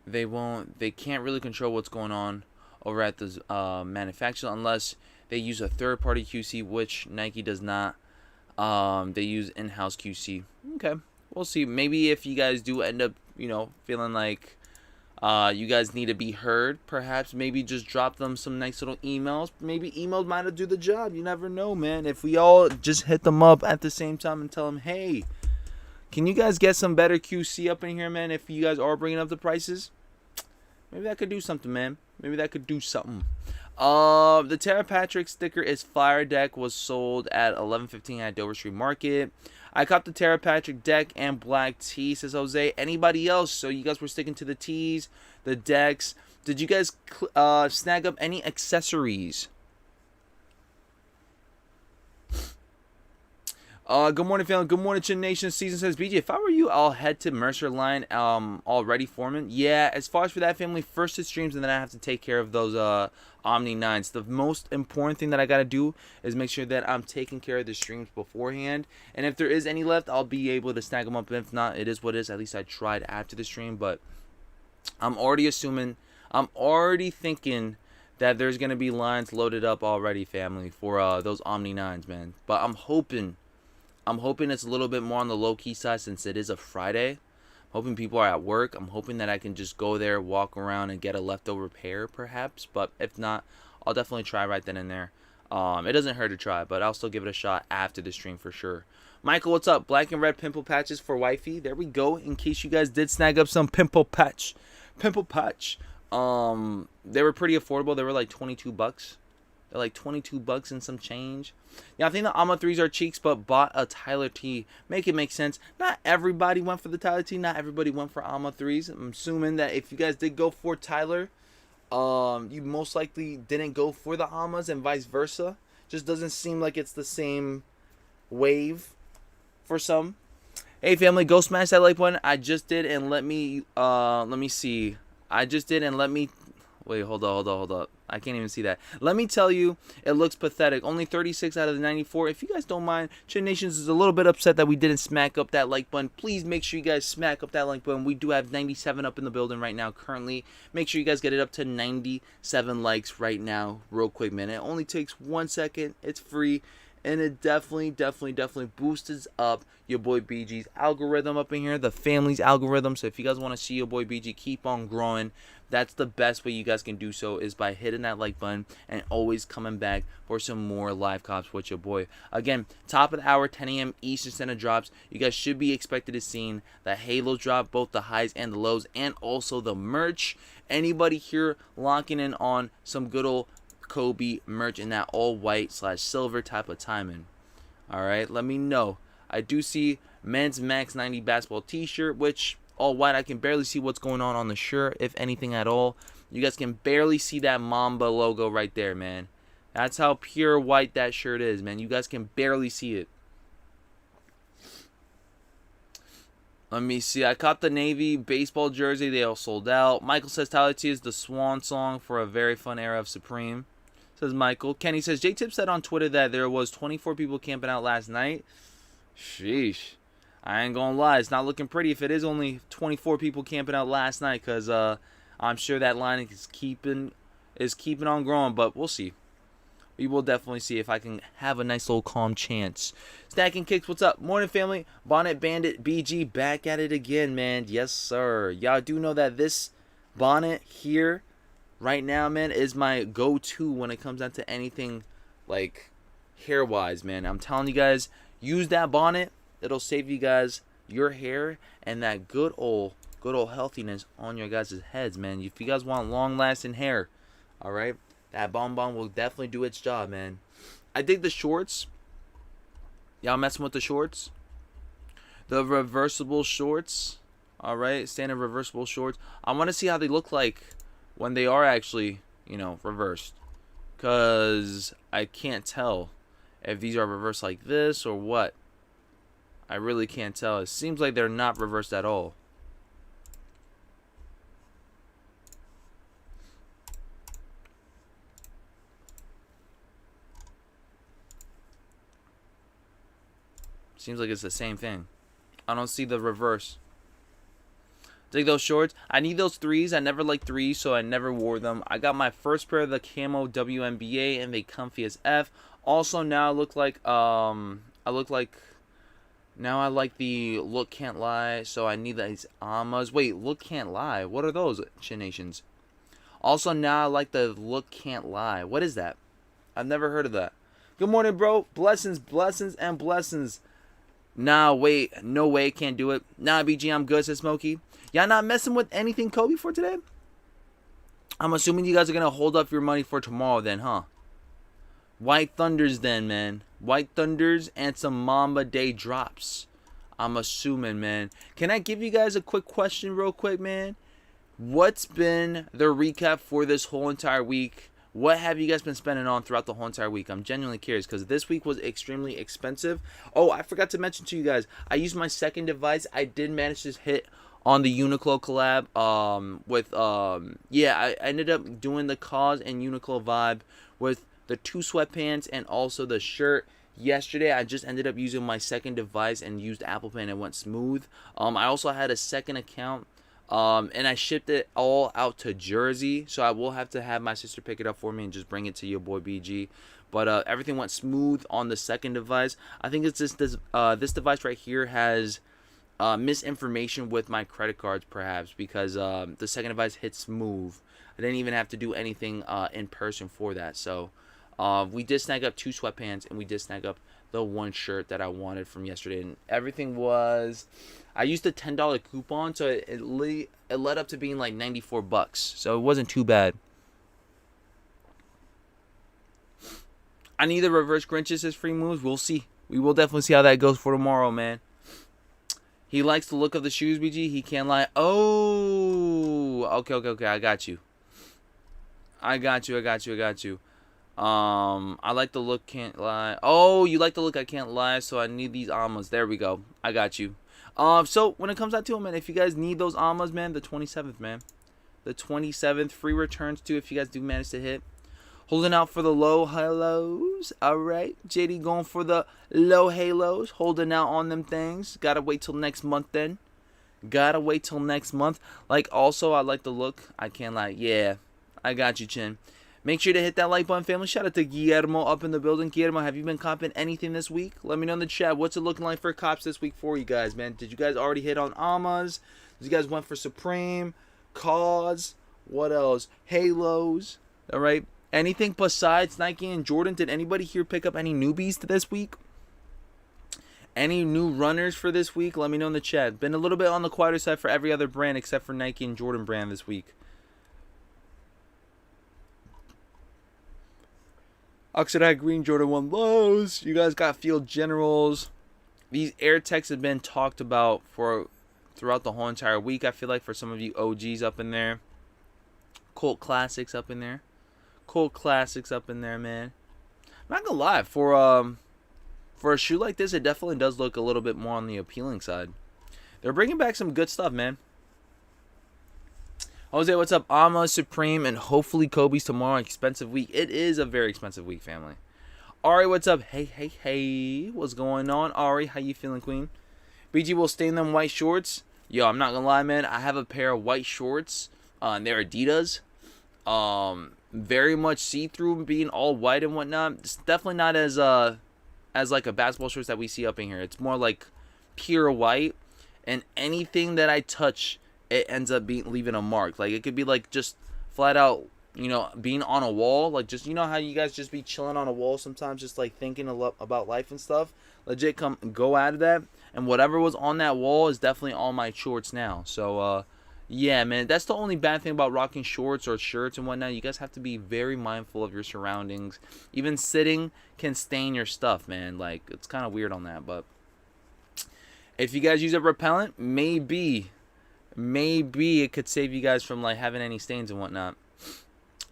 Speaker 1: They won't. They can't really control what's going on over at the manufacturer unless they use a third-party QC, which Nike does not. They use in-house QC. Okay, we'll see. Maybe if you guys do end up, feeling like you guys need to be heard, perhaps maybe just drop them some nice little emails. Maybe emails might have do the job. You never know, man. If we all just hit them up at the same time and tell them, hey, can you guys get some better QC up in here, man? If you guys are bringing up the prices, maybe that could do something, man. Maybe that could do something. The Tara Patrick sticker is Fire Deck was sold at 11:15 at Dover Street Market. I caught the Tara Patrick deck and black tee, says Jose. Anybody else? So you guys were sticking to the tees, the decks. Did you guys snag up any accessories? Good morning, family. Good morning, Chin Nation. Season says, BJ, if I were you, I'll head to Mercer Line already, Foreman. Yeah, as far as for that, family, first it streams, and then I have to take care of those Omni 9s. The most important thing that I got to do is make sure that I'm taking care of the streams beforehand. And if there is any left, I'll be able to snag them up. If not, it is what it is. At least I tried after the stream. But I'm already thinking that there's going to be lines loaded up already, family, for those Omni 9s, man. But I'm hoping it's a little bit more on the low-key side since it is a Friday. I'm hoping people are at work. I'm hoping that I can just go there, walk around, and get a leftover pair, perhaps. But if not, I'll definitely try right then and there. It doesn't hurt to try, but I'll still give it a shot after the stream for sure. Michael, what's up? Black and red pimple patches for wifey. There we go. In case you guys did snag up some pimple patch. They were pretty affordable. They were like $22. They're like $22 and some change. Yeah, I think the Alma 3s are cheeks, but bought a Tyler T. Make it make sense. Not everybody went for the Tyler T. Not everybody went for Alma 3s. I'm assuming that if you guys did go for Tyler, you most likely didn't go for the Almas and vice versa. Just doesn't seem like it's the same wave for some. Hey, family, go smash that like button. I just did, and let me see. I just did, and let me... Wait, hold up. I can't even see that. Let me tell you, it looks pathetic. Only 36 out of the 94. If you guys don't mind, Chin Nations is a little bit upset that we didn't smack up that like button. Please make sure you guys smack up that like button. We do have 97 up in the building right now currently. Make sure you guys get it up to 97 likes right now real quick, man. It only takes 1 second. It's free. And it definitely boosts up your boy BG's algorithm up in here, the family's algorithm. So if you guys want to see your boy BG keep on growing, that's the best way you guys can do so is by hitting that like button and always coming back for some more live cops with your boy. Again, top of the hour, 10 a.m. Eastern Standard drops. You guys should be expected to see the Halo drop, both the highs and the lows, and also the merch. Anybody here locking in on some good old Kobe merch in that all white / silver type of timing? All right, let me know. I do see men's Max 90 basketball t-shirt, which all white. I can barely see what's going on the shirt, if anything at all. You guys can barely see that Mamba logo right there, man. That's how pure white that shirt is, man. You guys can barely see it. Let me see. I caught the Navy baseball jersey. They all sold out. Michael says Tyler T is the swan song for a very fun era of Supreme. Says Michael. Kenny says J-Tip said on Twitter that there was 24 people camping out last night. Sheesh. I ain't gonna lie. It's not looking pretty if it is only 24 people camping out last night, because I'm sure that line is keeping on growing, but we'll see. We will definitely see if I can have a nice little calm chance. Stacking Kicks, what's up? Morning, family. Bonnet Bandit BG back at it again, man. Yes, sir. Y'all do know that this bonnet here right now, man, is my go-to when it comes down to anything like hair-wise, man. I'm telling you guys, use that bonnet. It'll save you guys your hair and that good old healthiness on your guys' heads, man. If you guys want long-lasting hair, all right, that bonbon will definitely do its job, man. I dig the shorts. Y'all messing with the shorts? The reversible shorts. All right, standard reversible shorts. I want to see how they look like when they are actually, reversed. Because I can't tell if these are reversed like this or what. I really can't tell. It seems like they're not reversed at all. Seems like it's the same thing. I don't see the reverse. Dig those shorts. I need those threes. I never liked threes, so I never wore them. I got my first pair of the camo WNBA, and they comfy as F. Also, now I look like now I like the look can't lie, so I need these Amas. Wait, look can't lie. What are those, Chin Nations? Also, now I like the look can't lie. What is that? I've never heard of that. Good morning, bro. Blessings, blessings, and blessings. Nah, wait. No way. Can't do it. Nah, BG, I'm good, says Smokey. Y'all not messing with anything Kobe for today? I'm assuming you guys are going to hold up your money for tomorrow then, huh? White Thunders then, man. White Thunders and some Mamba Day drops. I'm assuming, man. Can I give you guys a quick question real quick, man? What's been the recap for this whole entire week? What have you guys been spending on throughout the whole entire week? I'm genuinely curious because this week was extremely expensive. Oh, I forgot to mention to you guys, I used my second device. I did manage to hit on the Uniqlo collab I ended up doing the Cause and Uniqlo vibe with the 2 sweatpants and also the shirt. Yesterday I just ended up using my second device and used Apple Pay and it went smooth. I also had a second account and I shipped it all out to Jersey, so I will have to have my sister pick it up for me and just bring it to your boy BG. But everything went smooth on the second device. I think it's just this device right here has misinformation with my credit cards, perhaps, because the second device hit smooth. I didn't even have to do anything in person for that. So we did snag up 2 sweatpants and we did snag up the 1 shirt that I wanted from yesterday, and everything was. I used a $10 coupon, so it led up to being like $94, so it wasn't too bad. I need the reverse Grinches as free moves. We'll see. We will definitely see how that goes for tomorrow, man. He likes the look of the shoes, BG. He can't lie. Oh, okay. I got you. I like the look, can't lie. Oh, you like the look, I can't lie. So I need these Amas. There we go. I got you. So when it comes out to it, man, if you guys need those Amas, man, the 27th, man. The 27th. Free returns, too, if you guys do manage to hit. Holding out for the low halos. All right. JD going for the low halos. Holding out on them things. Gotta wait till next month then. Like, also, I like the look. I can't lie. Yeah. I got you, Chin. Make sure to hit that like button, family. Shout out to Guillermo up in the building. Guillermo, have you been copping anything this week? Let me know in the chat. What's it looking like for cops this week for you guys, man? Did you guys already hit on Amas? Did you guys went for Supreme? Cause? What else? Halos? All right. Anything besides Nike and Jordan? Did anybody here pick up any newbies to this week? Any new runners for this week? Let me know in the chat. Been a little bit on the quieter side for every other brand except for Nike and Jordan brand this week. Oxidized Green Jordan 1 lows. You guys got Field Generals. These Air Techs have been talked about throughout the whole entire week. I feel like for some of you OGs up in there. Cult Classics up in there. Man. I'm not gonna lie, for a shoe like this, it definitely does look a little bit more on the appealing side. They're bringing back some good stuff, man. Jose, what's up? Ama, Supreme, and hopefully Kobe's tomorrow. Expensive week. It is a very expensive week, family. Ari, what's up? Hey. What's going on? Ari, how you feeling, queen? BG will stain them white shorts. Yo, I'm not gonna lie, man. I have a pair of white shorts. And they're Adidas. Very much see-through, being all white and whatnot. It's definitely not as like a basketball shorts that we see up in here. It's more like pure white, and anything that I touch, it ends up leaving a mark. Like, it could be like just flat out, being on a wall. Like, just, how you guys just be chilling on a wall sometimes, just like thinking a lot about life and stuff. Legit go out of that, and whatever was on that wall is definitely on my shorts now. So yeah, man, that's the only bad thing about rocking shorts or shirts and whatnot. You guys have to be very mindful of your surroundings. Even sitting can stain your stuff, man. Like, it's kind of weird on that. But if you guys use a repellent, maybe it could save you guys from like having any stains and whatnot.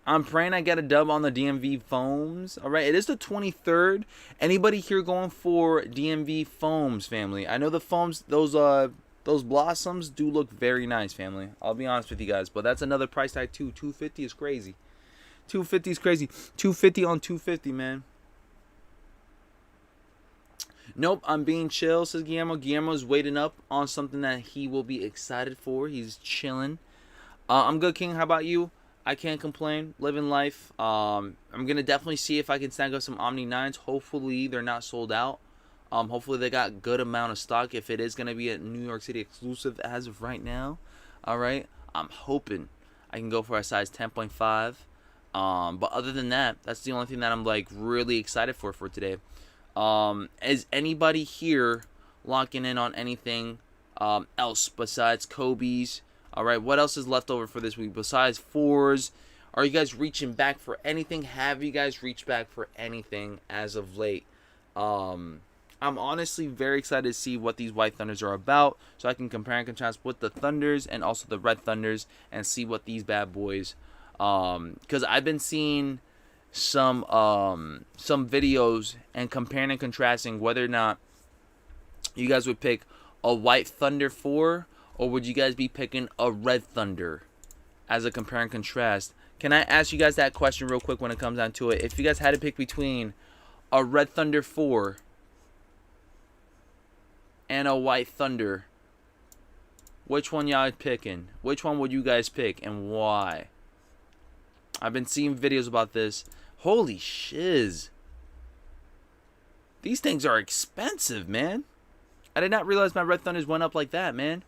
Speaker 1: I'm praying I get a dub on the DMV foams. All right, it is the 23rd. Anybody here going for DMV foams, family? I know the foams, those blossoms do look very nice, family. I'll be honest with you guys, but that's another price tag too. $250 is crazy. $250 is crazy. $250 on $250, man. Nope, I'm being chill, says Guillermo. Guillermo's waiting up on something that he will be excited for. He's chilling. I'm good, King. How about you? I can't complain. Living life. I'm gonna definitely see if I can snag up some Omni 9s. Hopefully they're not sold out. Hopefully they got good amount of stock. If it is gonna be a New York City exclusive as of right now, all right. I'm hoping I can go for a size 10.5. But other than that, that's the only thing that I'm like really excited for today. Is anybody here locking in on anything else besides Kobe's? All right, what else is left over for this week besides fours? Are you guys reaching back for anything? Have you guys reached back for anything as of late? I'm honestly very excited to see what these White Thunders are about, so I can compare and contrast with the Thunders and also the Red Thunders and see what these bad boys. Because I've been seeing some videos and comparing and contrasting whether or not you guys would pick a White Thunder 4 or would you guys be picking a Red Thunder as a compare and contrast. Can I ask you guys that question real quick when it comes down to it? If you guys had to pick between a Red Thunder 4 and a White Thunder, which one y'all picking? Which one would you guys pick and why? I've been seeing videos about this. Holy shiz. These things are expensive, man. I did not realize my Red Thunders went up like that, man.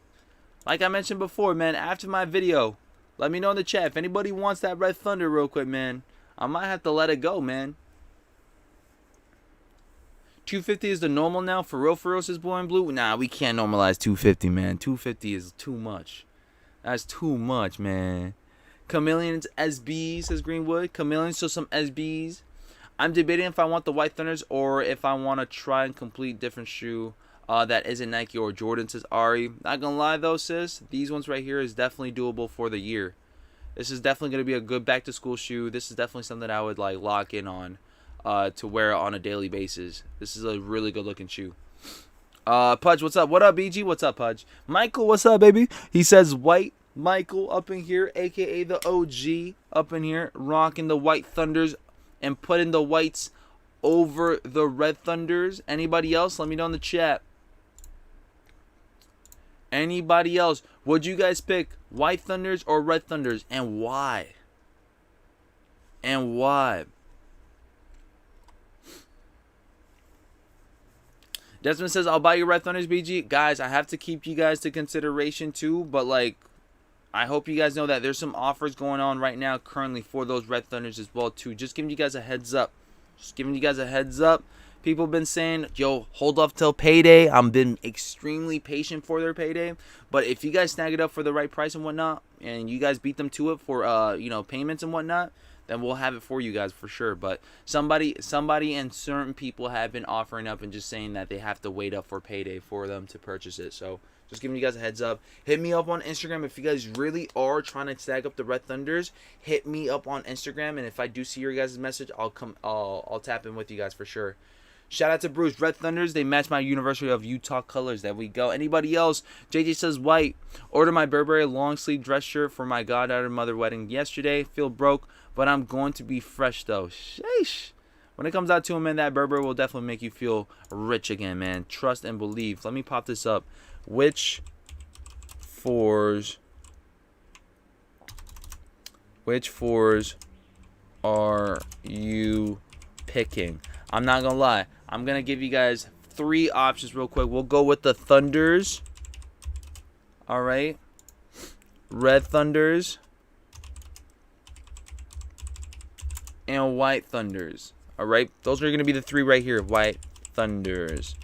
Speaker 1: Like I mentioned before, man, after my video, let me know in the chat if anybody wants that Red Thunder real quick, man. I might have to let it go, man. 250 is the normal now? For real, says Boy in Blue? Nah, we can't normalize 250, man. 250 is too much. That's too much, man. Chameleons SB, says Greenwood. Chameleons, so some SBs. I'm debating if I want the White Thunders or if I want to try and complete different shoe that isn't Nike or Jordan, says Ari. Not gonna lie though, sis, these ones right here is definitely doable for the year. This is definitely gonna be a good back to school shoe. This is definitely something I would like lock in on to wear on a daily basis. This is a really good looking shoe. Pudge, what's up? What up, BG? What's up, Pudge? Michael, what's up, baby? He says White Michael up in here, aka the OG up in here, rocking the White Thunders and putting the whites over the Red Thunders. Anybody else? Let me know in the chat. Anybody else? Would you guys pick White Thunders or Red Thunders, and why? And why? Desmond says, I'll buy you Red Thunders, BG. Guys, I have to keep you guys to consideration too, but like, I hope you guys know that there's some offers going on right now currently for those Red Thunders as well too. Just giving you guys a heads up. Just giving you guys a heads up. People have been saying, yo, hold off till payday. I've been extremely patient for their payday. But if you guys snag it up for the right price and whatnot, and you guys beat them to it for, payments and whatnot, then we'll have it for you guys for sure. But somebody and certain people have been offering up and just saying that they have to wait up for payday for them to purchase it. So just giving you guys a heads up. Hit me up on Instagram if you guys really are trying to snag up the Red Thunders. Hit me up on Instagram, and if I do see your guys' message, I'll tap in with you guys for sure. Shout out to Bruce. Red Thunders, they match my University of Utah colors. There we go. Anybody else? JJ says white. Order my Burberry long sleeve dress shirt for my goddaughter mother wedding yesterday. Feel broke, but I'm going to be fresh though. Sheesh. When it comes out to him, man, that Burberry will definitely make you feel rich again, man. Trust and believe. Let me pop this up. Which fours are you picking? I'm not gonna lie. I'm gonna give you guys 3 options real quick. We'll go with the Thunders. All right. Red Thunders. And White Thunders. All right. Those are gonna be the 3 right here. White Thunders.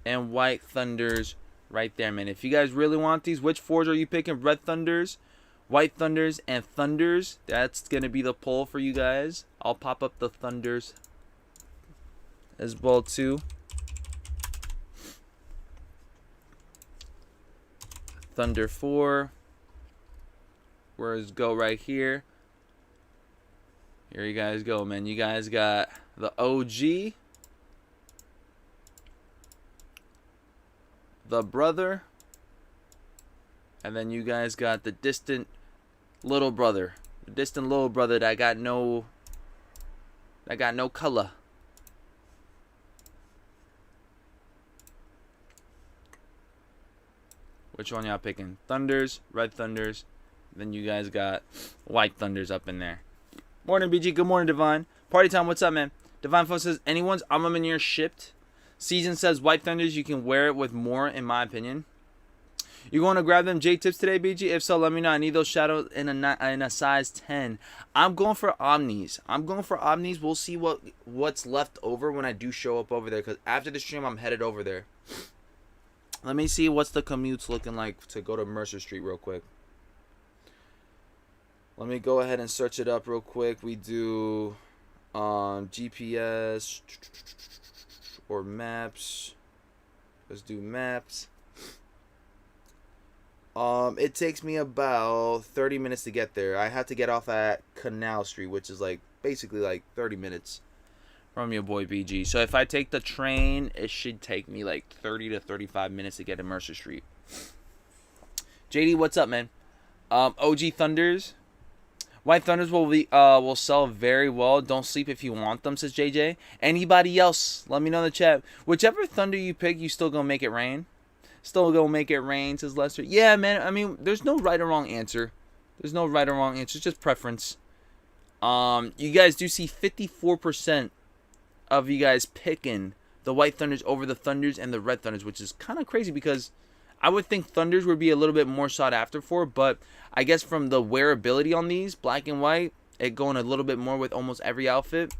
Speaker 1: And White Thunders right there, man. If you guys really want these, which 4s are you picking? Red Thunders, White Thunders, and Thunders. That's gonna be the poll for you guys. I'll pop up the Thunders as well too. Thunder 4. Where's go right here? Here you guys go, man. You guys got the OG, the brother, and then you guys got the distant little brother. The distant little brother that got no color.
Speaker 3: Which one y'all picking? Thunders, Red Thunders. Then you guys got White Thunders up in there. Morning, BG. Good morning, Divine. Party time. What's up, man? Divine Fo says, anyone's Armament shipped? Season says White Thunders. You can wear it with more, in my opinion. You going to grab them J-tips today, BG? If so, let me know. I need those shadows in a size 10. I'm going for Omnis. We'll see what's left over when I do show up over there. Because after the stream, I'm headed over there. Let me see what's the commutes looking like to go to Mercer Street real quick. Let me go ahead and search it up real quick. We do GPS or maps. Let's do maps. It takes me about 30 minutes to get there. I have to get off at Canal Street, which is like basically like 30 minutes from your boy BG. So if I take the train, it should take me like 30 to 35 minutes to get to Mercer Street. JD, what's up, man? OG Thunders. White Thunders will sell very well. Don't sleep if you want them, says JJ. Anybody else? Let me know in the chat. Whichever Thunder you pick, you still gonna make it rain. Still gonna make it rain, says Lester. Yeah, man. I mean, there's no right or wrong answer. There's no right or wrong answer. It's just preference. You guys do see 54% of you guys picking the White Thunders over the Thunders and the Red Thunders, which is kind of crazy because I would think Thunders would be a little bit more sought after for, but I guess from the wearability on these, black and white, it going a little bit more with almost every outfit.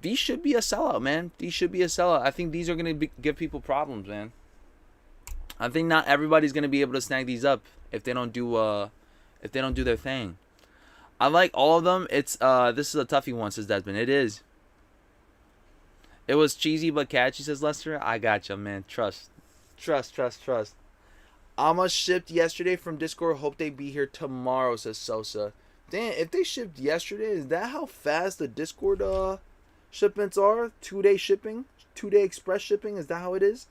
Speaker 3: These should be a sellout, man. These should be a sellout. I think these are going to give people problems, man. I think not everybody's going to be able to snag these up if they don't do their thing. I like all of them. It's this is a toughie one, says Desmond. It is. It was cheesy but catchy, says Lester. I gotcha, man. Trust. Almost shipped yesterday from Discord. Hope they be here tomorrow, says Sosa. Damn, if they shipped yesterday, is that how fast the Discord shipments are? 2-day shipping? 2-day express shipping? Is that how it is?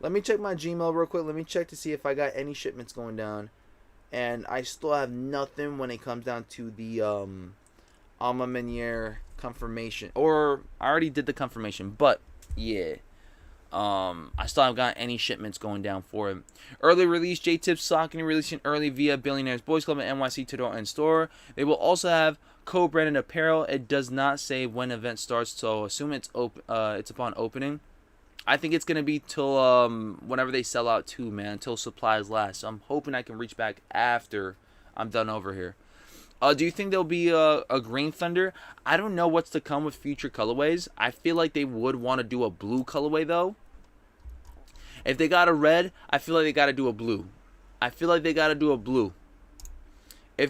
Speaker 3: Let me check my Gmail real quick. Let me check to see if I got any shipments going down. And I still have nothing when it comes down to the Alma Meniere confirmation. Or I already did the confirmation, but yeah. I still haven't got any shipments going down for it. Early release, J-Tips Saucony releasing early via Billionaires Boys Club and NYC to-door and store. They will also have co-branded apparel. It does not say when event starts, so assume it's upon opening. I think it's gonna be till whenever they sell out too, man, until supplies last. So I'm hoping I can reach back after I'm done over here. Do you think there'll be a Green Thunder? I don't know what's to come with future colorways. I feel like they would want to do a blue colorway though. If they got a red, I feel like they got to do a blue. If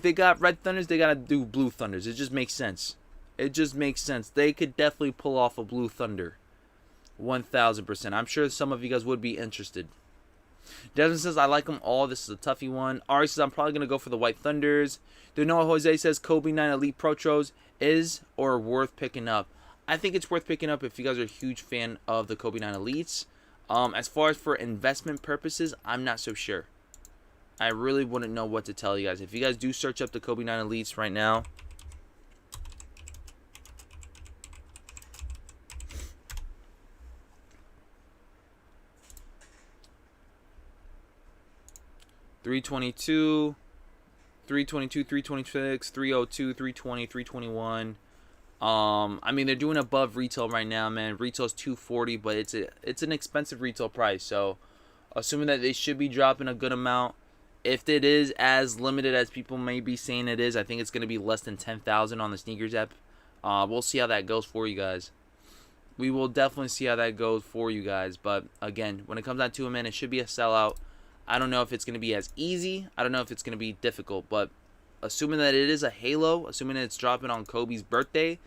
Speaker 3: they got Red Thunders, they got to do Blue Thunders. It just makes sense. They could definitely pull off a Blue Thunder. 1000%. I'm sure some of you guys would be interested. Desmond says, I like them all. This is a toughie one. Ari says, I'm probably going to go for the White Thunders. Noah Jose says, Kobe 9 Elite Protros is or worth picking up. I think it's worth picking up if you guys are a huge fan of the Kobe 9 Elites. As far as for investment purposes, I'm not so sure. I really wouldn't know what to tell you guys. If you guys do search up the Kobe 9 Elites right now, $322, 326, 302, 320, 321. I mean, they're doing above retail right now, man. Retail's $240, but it's an expensive retail price. So, assuming that they should be dropping a good amount, if it is as limited as people may be saying it is, I think it's going to be less than 10,000 on the sneakers app. We'll see how that goes for you guys. We will definitely see how that goes for you guys. But again, when it comes down to it, man, it should be a sellout. I don't know if it's going to be as easy. I don't know if it's going to be difficult, but assuming that it is a halo, assuming that it's dropping on Kobe's birthday,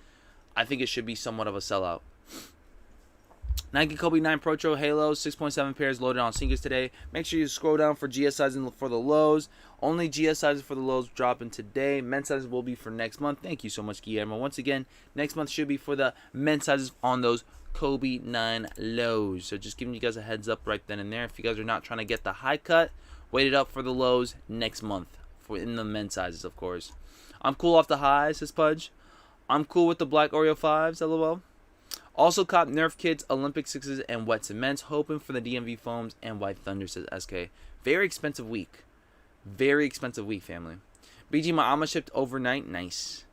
Speaker 3: I think it should be somewhat of a sellout. Nike Kobe 9 Protro Halo, 6.7 pairs loaded on sneakers today. Make sure you scroll down for GS sizes for the lows. Only GS sizes for the lows dropping today. Men's sizes will be for next month. Thank you so much, Guillermo. Once again, next month should be for the men's sizes on those Kobe 9 lows. So just giving you guys a heads up right then and there. If you guys are not trying to get the high cut, wait it up for the lows next month. For in the men's sizes, of course. I'm cool off the highs, says Pudge. I'm cool with the black Oreo 5s, lol. Also cop Nerf Kids, Olympic Sixes, and Wet Cements. Hoping for the DMV Foams and White Thunder, says SK. Very expensive week. Very expensive week, family. BG, my Alma shipped overnight. Nice.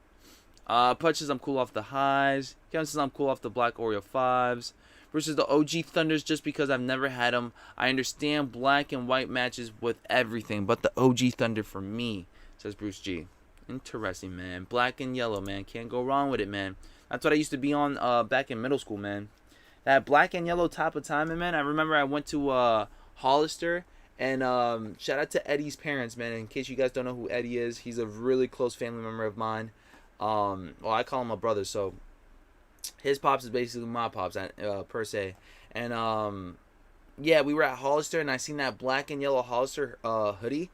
Speaker 3: Pudge says I'm cool off the highs. Kevin says I'm cool off the Black Oreo 5s. Versus the OG Thunders just because I've never had them. I understand black and white matches with everything, but the OG Thunder for me, says Bruce G. Interesting, man. Black and yellow, man. Can't go wrong with it, man. That's what I used to be on back in middle school, man. That black and yellow type of timing, man. I remember I went to Hollister, and shout out to Eddie's parents, man. In case you guys don't know who Eddie is, he's a really close family member of mine. Well, I call him a brother, so his pops is basically my pops, per se. And yeah, we were at Hollister, and I seen that black and yellow Hollister hoodie.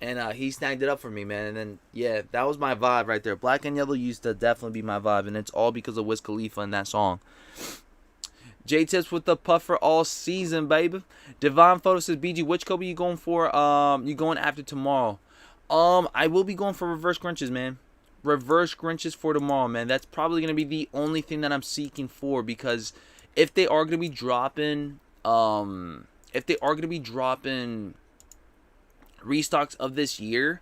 Speaker 3: And he snagged it up for me, man. And then, yeah, that was my vibe right there. Black and yellow used to definitely be my vibe. And it's all because of Wiz Khalifa and that song. J-Tips with the puffer all season, baby. Divine Photo says, BG, which Kobe you going for? You going after tomorrow? I will be going for Reverse Grinches, man. Reverse Grinches for tomorrow, man. That's probably going to be the only thing that I'm seeking for. Because if they are going to be dropping... restocks of this year,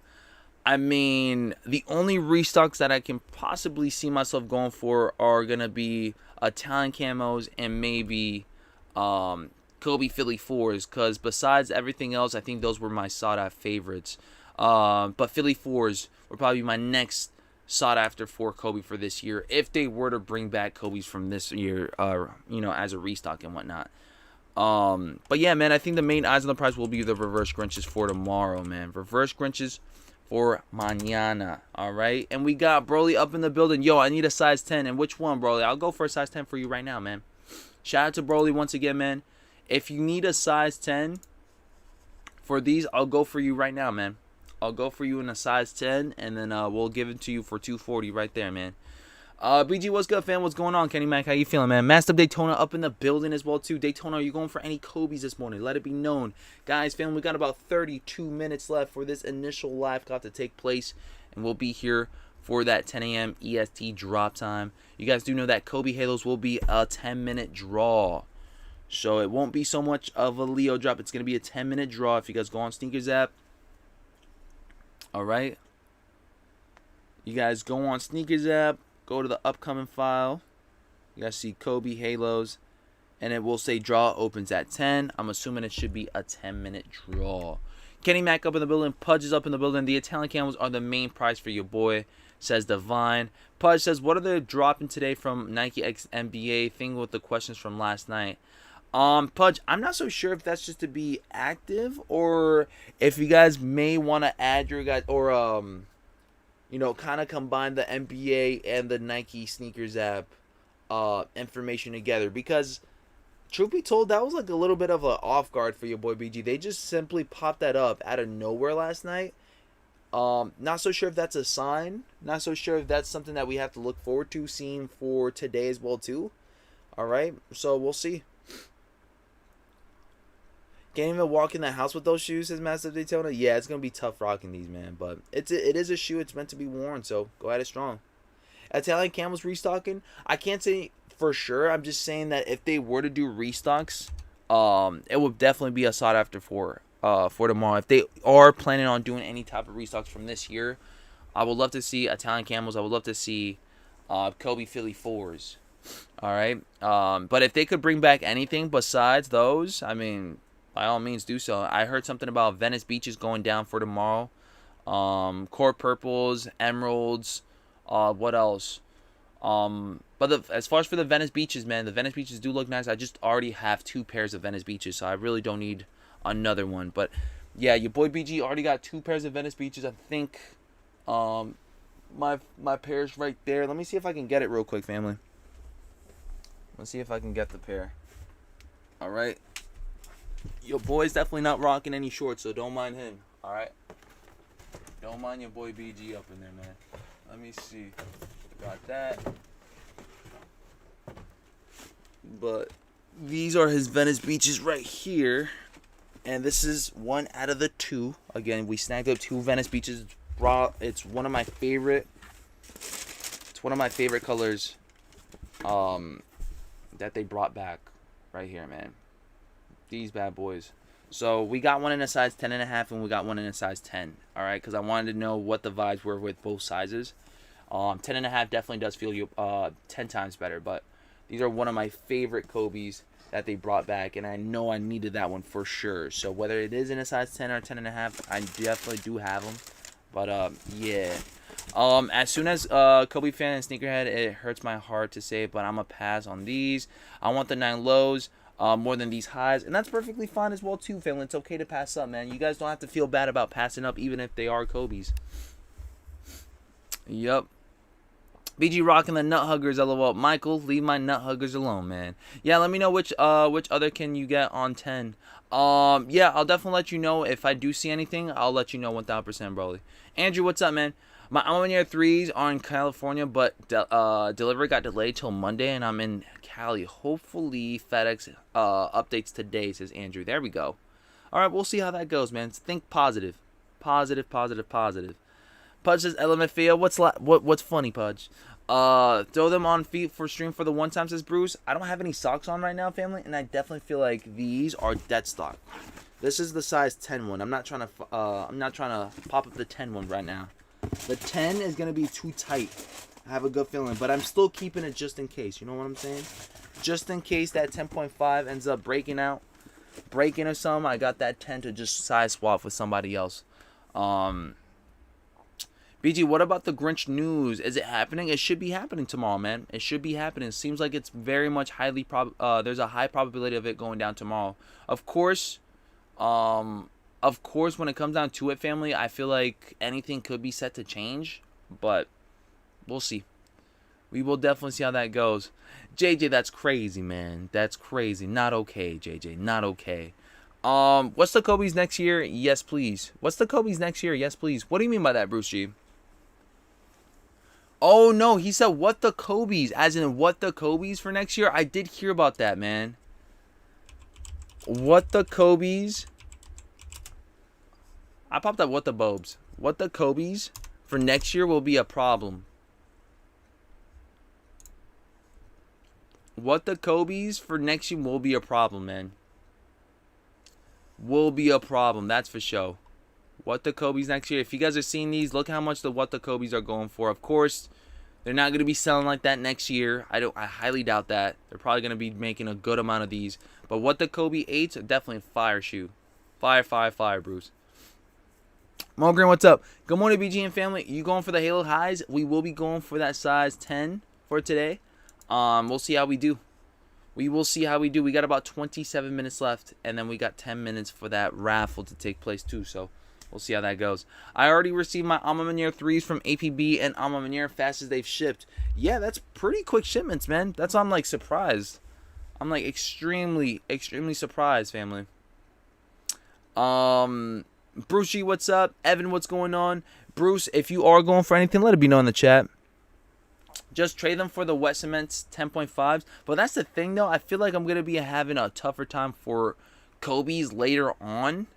Speaker 3: I mean, the only restocks that I can possibly see myself going for are gonna be Italian camos and maybe Kobe Philly 4s, because besides everything else, I think those were my sought after favorites. But Philly 4s would probably be my next sought after for Kobe for this year if they were to bring back Kobe's from this year, you know, as a restock and whatnot. But yeah, man, I think the main eyes on the prize will be the Reverse Grinches for tomorrow, man. Reverse Grinches for mañana, alright? And we got Broly up in the building. Yo, I need a size 10. And which one, Broly? I'll go for a size 10 for you right now, man. Shout out to Broly once again, man. If you need a size 10 for these, I'll go for you right now, man. I'll go for you in a size 10, and then we'll give it to you for $240 right there, man. BG, what's good, fam? What's going on, Kenny Mac? How you feeling, man? Master Daytona up in the building as well, too. Daytona, are you going for any Kobe's this morning? Let it be known. Guys, fam, we got about 32 minutes left for this initial live cut to take place, and we'll be here for that 10 a.m. EST drop time. You guys do know that Kobe Halos will be a 10-minute draw. So it won't be so much of a Leo drop. It's going to be a 10-minute draw if you guys go on Sneakers app. All right. You guys go on Sneakers app. Go to the upcoming file. You guys see Kobe Halos. And it will say draw opens at 10. I'm assuming it should be a 10-minute draw. Kenny Mac up in the building. Pudge is up in the building. The Italian camels are the main prize for your boy, says Divine. Pudge says, what are they dropping today from Nike X NBA? Thing with the questions from last night. Pudge, I'm not so sure if that's just to be active or if you guys may want to add your guys or you know, kind of combine the NBA and the Nike sneakers app information together, because truth be told, that was like a little bit of an off guard for your boy BG. They just simply popped that up out of nowhere last night. Not so sure if that's a sign. Not so sure if that's something that we have to look forward to seeing for today as well too. All right, so we'll see. Can't even walk in the house with those shoes, says Massive Daytona. Yeah, it's gonna be tough rocking these, man. But it is a shoe. It's meant to be worn, so go at it strong. Italian Camels restocking. I can't say for sure. I'm just saying that if they were to do restocks, it would definitely be a sought after for tomorrow. If they are planning on doing any type of restocks from this year, I would love to see Italian Camels. I would love to see Kobe Philly 4s. All right. But if they could bring back anything besides those, I mean, by all means do so. I heard something about Venice Beaches going down for tomorrow. Core Purples, Emeralds, what else? But as far as for the Venice Beaches, man, the Venice Beaches do look nice. I just already have 2 pairs of Venice Beaches, so I really don't need another one. But yeah, your boy BG already got 2 pairs of Venice Beaches. I think my pair's right there. Let me see if I can get it real quick, family. Let's see if I can get the pair. All right. Your boy's definitely not rocking any shorts, so don't mind him. All right. Don't mind your boy BG up in there, man. Let me see. Got that. But these are his Venice Beaches right here. And this is one out of the 2. Again, we snagged up 2 Venice Beaches. It's one of my favorite. It's one of my favorite colors. that they brought back right here, man. These bad boys. So we got one in a size 10.5 and we got one in a size 10. All right, because I wanted to know what the vibes were with both sizes. 10.5 definitely does feel you 10 times better, but these are one of my favorite Kobe's that they brought back, and I know I needed that one for sure. So whether it is in a size 10 or 10.5, I definitely do have them. But yeah. As soon as Kobe fan and sneakerhead, it hurts my heart to say, but I'm a pass on these. I want the 9 lows more than these highs, and that's perfectly fine as well too, family. It's okay to pass up, man. You guys don't have to feel bad about passing up, even if they are Kobe's. Yup. BG rocking the nut huggers, lol. Michael, leave my nut huggers alone, man. Yeah, let me know which other can you get on 10. Yeah, I'll definitely let you know if I do see anything. I'll let you know 1000%, Broly. Andrew, what's up, man? My Almanac 3s are in California, but delivery got delayed till Monday, and I'm in Cali. Hopefully FedEx updates today, says Andrew. There we go. All right, we'll see how that goes, man. Think positive. Positive, positive, positive. Pudge says LMFAO. What's funny, Pudge? Throw them on feet for stream for the one time, says Bruce. I don't have any socks on right now, family, and I definitely feel like these are dead stock. This is the size 10 one. I'm not trying to pop up the 10 one right now. The 10 is gonna be too tight. I have a good feeling, but I'm still keeping it just in case. You know what I'm saying? Just in case that 10.5 ends up breaking or something. I got that 10 to just size swap with somebody else. BG, what about the Grinch news? Is it happening? It should be happening tomorrow, man. It should be happening. It seems like it's very much there's a high probability of it going down tomorrow. Of course, when it comes down to it, family, I feel like anything could be set to change, but we'll see. We will definitely see how that goes. JJ, that's crazy, man. That's crazy. Not okay, JJ. Not okay. What's the Kobe's next year? Yes, please. What's the Kobe's next year? Yes, please. What do you mean by that, Bruce G? Oh, no, he said what the Kobe's, as in what the Kobe's for next year? I did hear about that, man. What the Kobe's? I popped up what the Bobes. What the Kobe's for next year will be a problem. What the Kobe's for next year will be a problem, man. Will be a problem, that's for sure. What the Kobe's next year. If you guys are seeing these, look how much the what the Kobe's are going for. Of course, they're not going to be selling like that next year. I highly doubt that. They're probably going to be making a good amount of these. But what the Kobe 8s are definitely a fire shoe. Fire, fire, fire, Bruce. Mogren, what's up? Good morning, BG and family. You going for the Halo highs? We will be going for that size 10 for today. We'll see how we do. We will see how we do. We got about 27 minutes left, and then we got 10 minutes for that raffle to take place too. So we'll see how that goes. I already received my Almanac 3s from APB and Almanac fast as they've shipped. Yeah, that's pretty quick shipments, man. That's why I'm like surprised. I'm like extremely, extremely surprised, family. Bruce G, what's up? Evan, what's going on? Bruce, if you are going for anything, let it be known in the chat. Just trade them for the Wet Cements 10.5s. But that's the thing, though. I feel like I'm going to be having a tougher time for Kobe's later on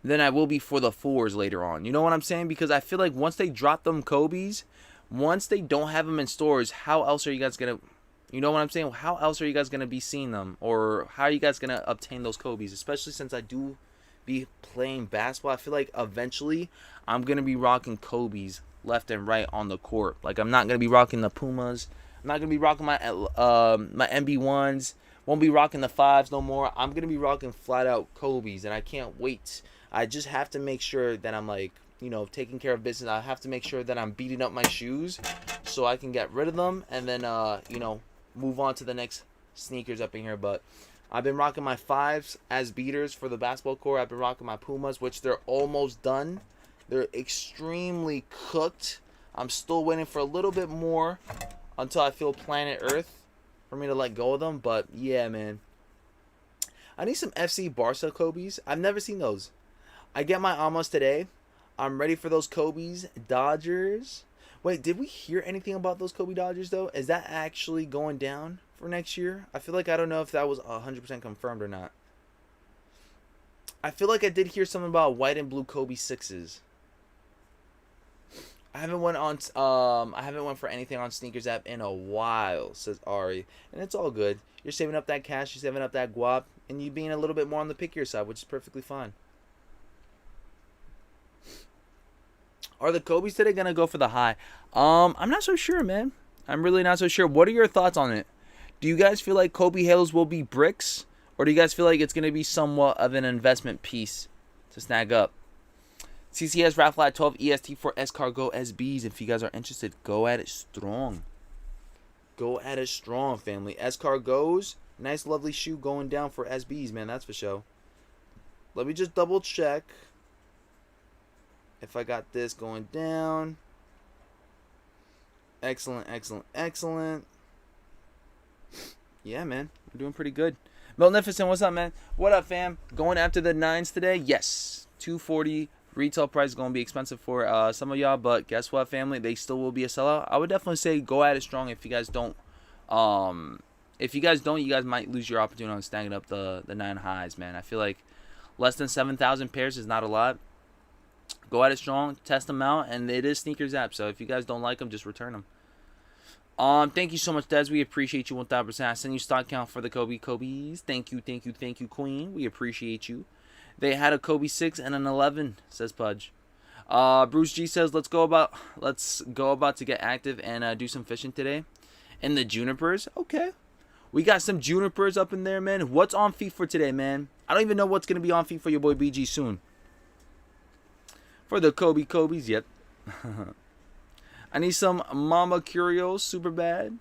Speaker 3: than I will be for the 4s later on. You know what I'm saying? Because I feel like once they drop them Kobe's, once they don't have them in stores, how else are you guys going to... You know what I'm saying? How else are you guys going to be seeing them? Or how are you guys going to obtain those Kobe's? Especially since I do be playing basketball. I feel like eventually I'm going to be rocking Kobe's left and right on the court. Like, I'm not going to be rocking the Pumas. I'm not going to be rocking my MB1s. Won't be rocking the 5s no more. I'm going to be rocking flat out Kobe's, and I can't wait. I just have to make sure that I'm, like, you know, taking care of business. I have to make sure that I'm beating up my shoes so I can get rid of them and then, you know, move on to the next sneakers up in here. But I've been rocking my 5s as beaters for the basketball court. I've been rocking my Pumas, which they're almost done. They're extremely cooked. I'm still waiting for a little bit more until I feel planet Earth for me to let go of them. But yeah, man. I need some FC Barca Kobe's. I've never seen those. I get my Almas today. I'm ready for those Kobe's. Dodgers. Wait, did we hear anything about those Kobe Dodgers, though? Is that actually going down for next year? I feel like I don't know if that was 100% confirmed or not. I feel like I did hear something about white and blue Kobe 6s. I haven't went for anything on Sneakers app in a while, says Ari. And it's all good. You're saving up that cash, you're saving up that guap, and you being a little bit more on the pickier side, which is perfectly fine. Are the Kobe's today gonna go for the high? I'm not so sure, man. I'm really not so sure. What are your thoughts on it? Do you guys feel like Kobe Halos will be bricks? Or do you guys feel like it's gonna be somewhat of an investment piece to snag up? CCS Raflat 12 EST for S Cargo SBs. If you guys are interested, go at it strong. Go at it strong, family. S Cargo's nice, lovely shoe going down for SBs, man. That's for sure. Let me just double check if I got this going down. Excellent, excellent, excellent. Yeah, man. We're doing pretty good. Melnificent, what's up, man? What up, fam? Going after the 9s today? Yes. 240 retail price is going to be expensive for some of y'all, but guess what, family? They still will be a sellout. I would definitely say go at it strong. If you guys don't, you guys might lose your opportunity on snagging up the 9 highs, man. I feel like less than 7,000 pairs is not a lot. Go at it strong, test them out, and it is Sneakers app. So if you guys don't like them, just return them. Thank you so much, Des. We appreciate you 1,000%. I send you stock count for the Kobe's. Thank you, Queen. We appreciate you. They had a Kobe 6 and an 11, says Pudge. Bruce G says, let's go about to get active and do some fishing today. And the junipers, okay. We got some junipers up in there, man. What's on feet for today, man? I don't even know what's gonna be on feet for your boy BG soon. For the Kobe's, yep. I need some Mamba Curios, super bad.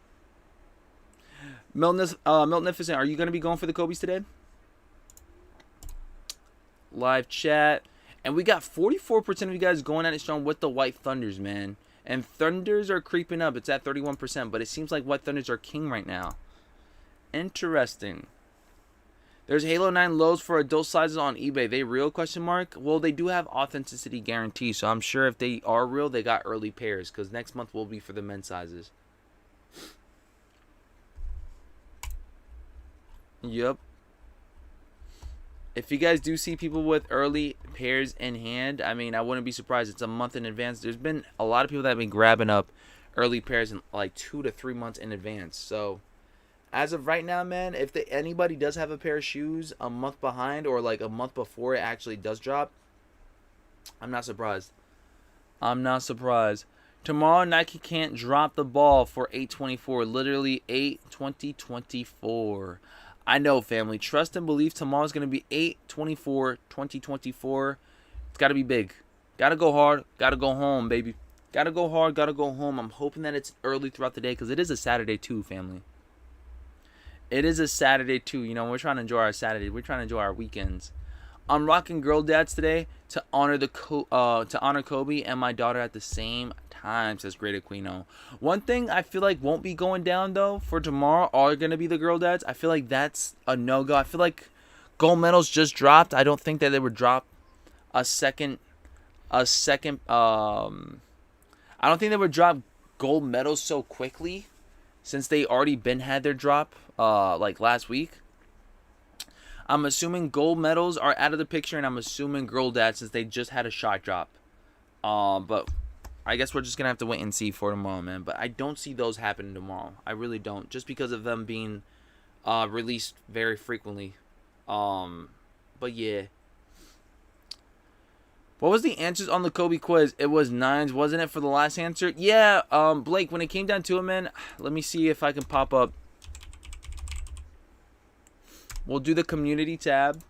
Speaker 3: Miltnificent, are you going to be going for the Kobe's today? Live chat. And we got 44% of you guys going at it strong with the White Thunders, man. And Thunders are creeping up. It's at 31%, but it seems like White Thunders are king right now. Interesting. There's Halo 9 lows for adult sizes on eBay. They real, question mark? Well, they do have authenticity guarantee, so I'm sure if they are real, they got early pairs, because next month will be for the men's sizes. Yep. If you guys do see people with early pairs in hand, I mean, I wouldn't be surprised. It's a month in advance. There's been a lot of people that have been grabbing up early pairs in like 2 to 3 months in advance, so as of right now, man, if anybody does have a pair of shoes a month behind or like a month before it actually does drop, I'm not surprised. I'm not surprised. Tomorrow, Nike can't drop the ball for 8/24. Literally 8/20/24. I know, family. Trust and believe tomorrow's going to be 8/24/2024. It's got to be big. Got to go hard. Got to go home, baby. Got to go hard. Got to go home. I'm hoping that it's early throughout the day because it is a Saturday too, family. It is a Saturday too, you know. We're trying to enjoy our Saturday. We're trying to enjoy our weekends. I'm rocking girl dads today to honor Kobe and my daughter at the same time, says Great Aquino. One thing I feel like won't be going down though for tomorrow are gonna be the girl dads. I feel like that's a no-go. I feel like gold medals just dropped. I don't think that they would drop a second. I don't think they would drop gold medals so quickly, since they already had their drop like last week. I'm assuming gold medals are out of the picture, and I'm assuming girl dad since they just had a shot drop. But I guess we're just gonna have to wait and see for tomorrow, man. But I don't see those happening tomorrow. I really don't, just because of them being released very frequently. But yeah. What was the answers on the Kobe quiz? It was 9s, wasn't it, for the last answer? Yeah, Blake, when it came down to it, man, let me see if I can pop up. We'll do the community tab.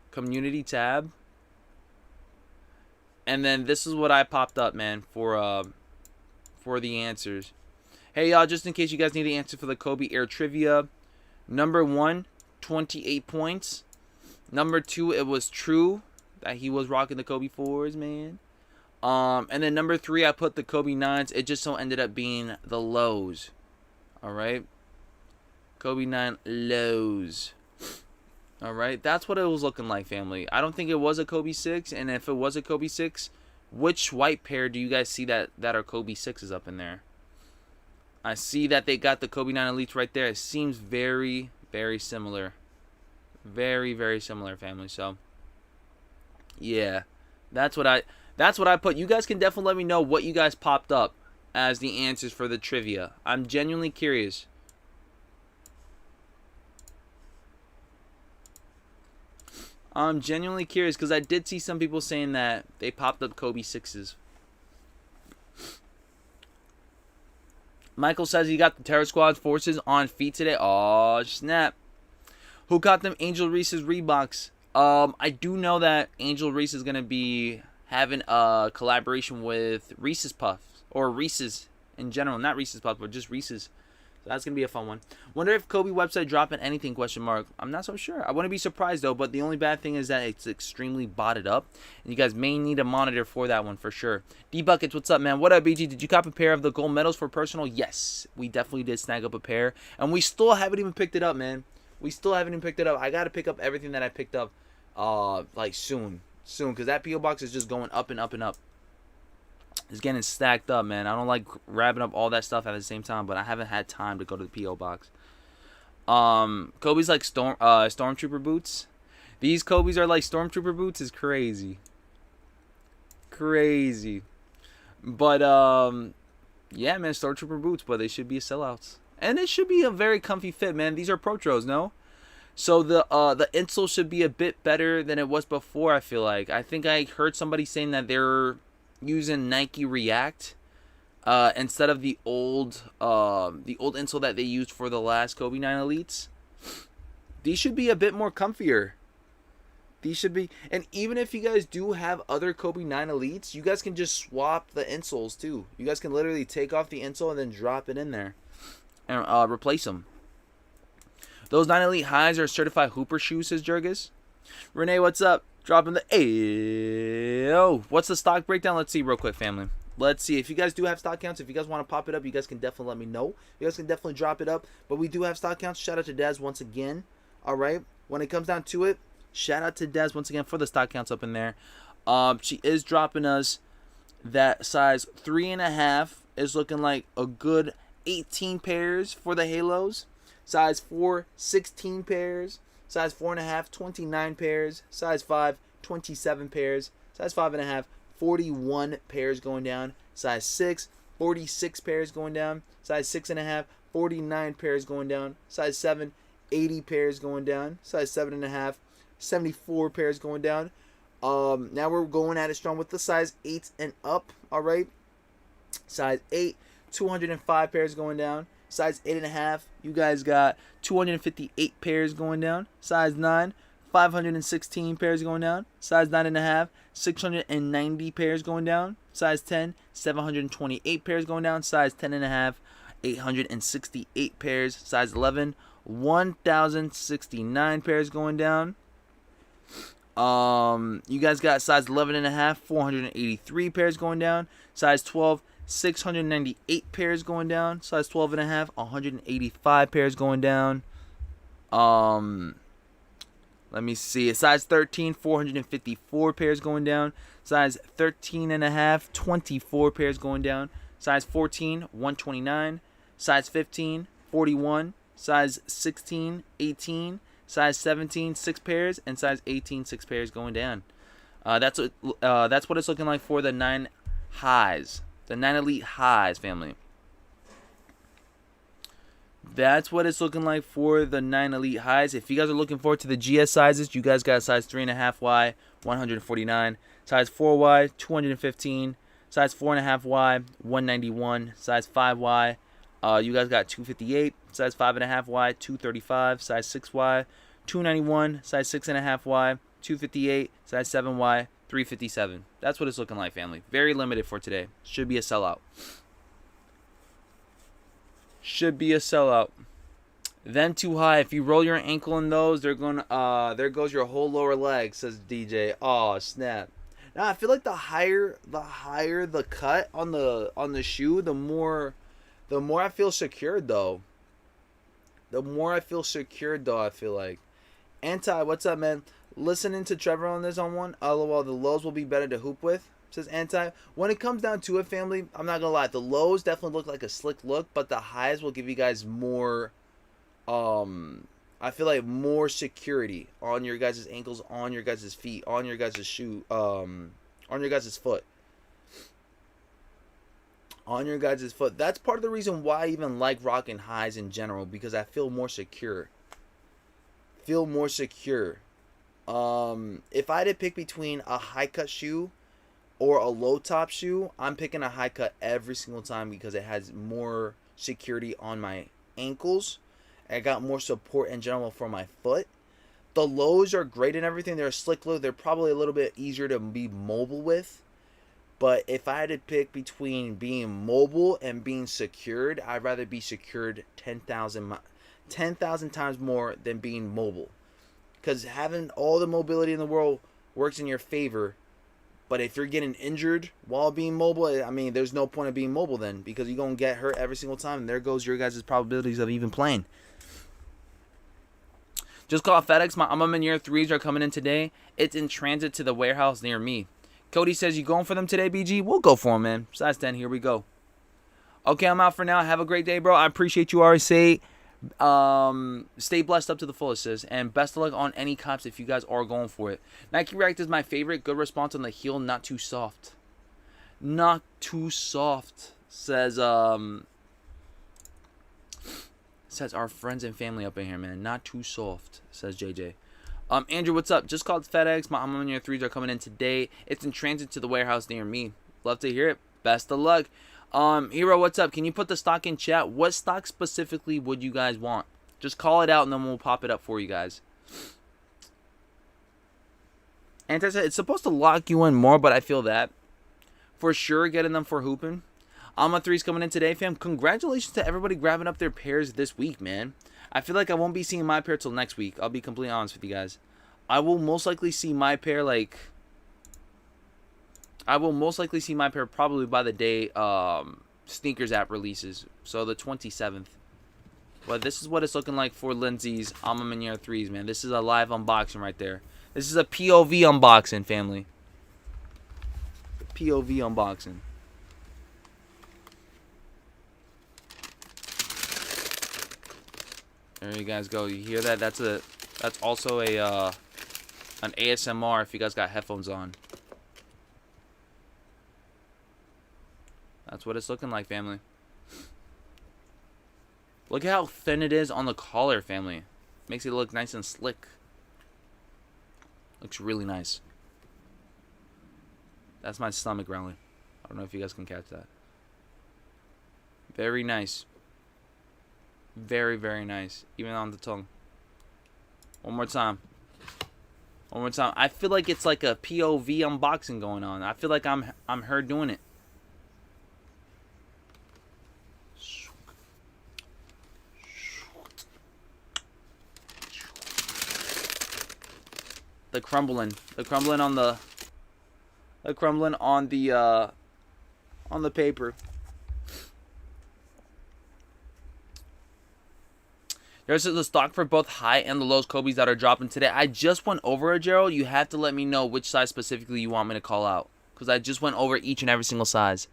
Speaker 3: Community tab. And then this is what I popped up, man, for the answers. Hey, y'all, just in case you guys need the answer for the Kobe Air Trivia. Number 1, 28 points. Number 2, it was true that he was rocking the Kobe 4s, man. And then number 3, I put the Kobe 9s. It just so ended up being the lows. Alright. Kobe 9 lows. Alright. That's what it was looking like, family. I don't think it was a Kobe 6. And if it was a Kobe 6, which white pair do you guys see that are Kobe 6s up in there? I see that they got the Kobe 9 Elites right there. It seems very, very similar. Very, very similar, family. So yeah, that's what
Speaker 1: That's what I put. You guys can definitely let me know what you guys popped up as the answers for the trivia. I'm genuinely curious. I'm genuinely curious because I did see some people saying that they popped up Kobe 6s. Michael says he got the Terror Squad forces on feet today. Oh, snap. Who got them Angel Reese's Reeboks? I do know that Angel Reese is going to be having a collaboration with Reese's Puffs. Or Reese's in general. Not Reese's Puffs, but just Reese's. So that's going to be a fun one. Wonder if Kobe website dropping anything, question mark. I'm not so sure. I wouldn't be surprised, though. But the only bad thing is that it's extremely botted up. And you guys may need a monitor for that one for sure. D-Buckets, what's up, man? What up, BG? Did you cop a pair of the gold medals for personal? Yes. We definitely did snag up a pair. And we still haven't even picked it up, man. We still haven't even picked it up. I got to pick up everything that I picked up like soon. Because that P.O. box is just going up and up and up. It's getting stacked up, man. I don't like grabbing up all that stuff at the same time, but I haven't had time to go to the P.O. box. Kobe's like Stormtrooper boots. These Kobe's are like Stormtrooper boots is crazy. Crazy. But, yeah, man, Stormtrooper boots, but they should be sellouts. And it should be a very comfy fit, man. These are Protros, no? So the insole should be a bit better than it was before, I feel like. I think I heard somebody saying that they're using Nike React instead of the old insole that they used for the last Kobe 9 Elites. These should be a bit more comfier. These should be, and even if you guys do have other Kobe 9 Elites, you guys can just swap the insoles too. You guys can literally take off the insole and then drop it in there and replace them. Those 9 Elite highs are certified Hooper shoes, says Jurgis. Renee, what's up? Dropping the Ayo. What's the stock breakdown? Let's see real quick, family. Let's see. If you guys do have stock counts, if you guys want to pop it up, you guys can definitely let me know. You guys can definitely drop it up. But we do have stock counts. Shout out to Daz once again. All right. When it comes down to it, shout out to Daz once again for the stock counts up in there. She is dropping us that size 3.5 is looking like a good 18 pairs for the Halos. Size 4, 16 pairs. Size 4.5, 29 pairs. Size 5, 27 pairs. Size 5.5, 41 pairs going down. Size 6, 46 pairs going down. Size 6.5, 49 pairs going down. Size 7, 80 pairs going down. Size 7.5, 74 pairs going down. Now we're going at it strong with the size 8 and up. All right. Size 8, 205 pairs going down. Size 8.5, you guys got 258 pairs going down. Size 9, 516 pairs going down. Size 9.5, 690 pairs going down. Size 10, 728 pairs going down. Size 10.5, 868 pairs. Size 11, 1,069 pairs going down. You guys got size 11.5, 483 pairs going down. Size 12, 698 pairs going down. Size 12.5, 185 pairs going down. Let me see. Size 13, 454 pairs going down. Size 13.5, 24 pairs going down. Size 14, 129. Size 15, 41. Size 16, 18. Size 17, 6 pairs. And size 18, 6 pairs going down. That's what it's looking like for the 9 highs. The 9 Elite highs, family. That's what it's looking like for the 9 Elite highs. If you guys are looking forward to the GS sizes, you guys got size 3.5Y, 149. Size 4Y, 215. Size 4.5Y, 191. Size 5Y, you guys got 258. Size 5.5Y, 235. Size 6Y, 291. Size 6.5Y, 258. Size 7Y, 357. That's what it's looking like, family. Very limited for today. Should be a sellout. Should be a sellout. Then too high. If you roll your ankle in those, they're gonna there goes your whole lower leg, says DJ. Oh, snap. Now I feel like the higher the cut on the shoe, the more I feel secured though. I feel like. Anti, what's up, man? Listening to Trevor on this on one. LOL, the lows will be better to hoop with, says Anti. When it comes down to it, family, I'm not gonna lie. The lows definitely look like a slick look, but the highs will give you guys more, I feel like more security on your guys' ankles, on your guys' feet, on your guys'
Speaker 3: on your guys' foot. On your guys' foot. That's part of the reason why I even like rocking highs in general, because I feel more secure. Feel more secure. If I had to pick between a high cut shoe or a low top shoe, I'm picking a high cut every single time because it has more security on my ankles. I got more support in general for my foot. The lows are great and everything. They're a slick low. They're probably a little bit easier to be mobile with. But if I had to pick between being mobile and being secured, I'd rather be secured 10,000 times more than being mobile. Because having all the mobility in the world works in your favor. But if you're getting injured while being mobile, I mean, there's no point of being mobile then. Because you're going to get hurt every single time. And there goes your guys' probabilities of even playing. Just call FedEx. My Mamba year 3s are coming in today. It's in transit to the warehouse near me. Cody says, you going for them today, BG? We'll go for them, man. Size 10, here we go. Okay, I'm out for now. Have a great day, bro. I appreciate you, RSA. Stay blessed up to the fullest, sis. And best of luck on any cops if you guys are going for it. Nike React is my favorite. Good response on the heel. Not too soft. Not too soft, says our friends and family up in here, man. Not too soft, says JJ. Andrew, what's up? Just called FedEx. My Mamba year 3s are coming in today. It's in transit to the warehouse near me. Love to hear it. Best of luck. Hero, what's up? Can you put the stock in chat? What stock specifically would you guys want? Just call it out and then we'll pop it up for you guys. And it's supposed to lock you in more, but I feel that. For sure, getting them for hooping. Alma 3's coming in today, fam. Congratulations to everybody grabbing up their pairs this week, man. I feel like I won't be seeing my pair till next week. I'll be completely honest with you guys. I will most likely see my pair probably by the day Sneakers app releases. So the 27th. But this is what it's looking like for Lindsay's Alma Manier 3s, man. This is a live unboxing right there. This is a POV unboxing, family. POV unboxing. There you guys go. You hear that? That's also an ASMR if you guys got headphones on. That's what it's looking like, family. Look at how thin it is on the collar, family. Makes it look nice and slick. Looks really nice. That's my stomach growling. I don't know if you guys can catch that. Very nice. Very, very nice. Even on the tongue. One more time. One more time. I feel like it's like a POV unboxing going on. I feel like I'm her doing it. The crumbling on the paper. There's the stock for both high and the lows Kobe's that are dropping today. I just went over it, Gerald. You have to let me know which size specifically you want me to call out, because I just went over each and every single size.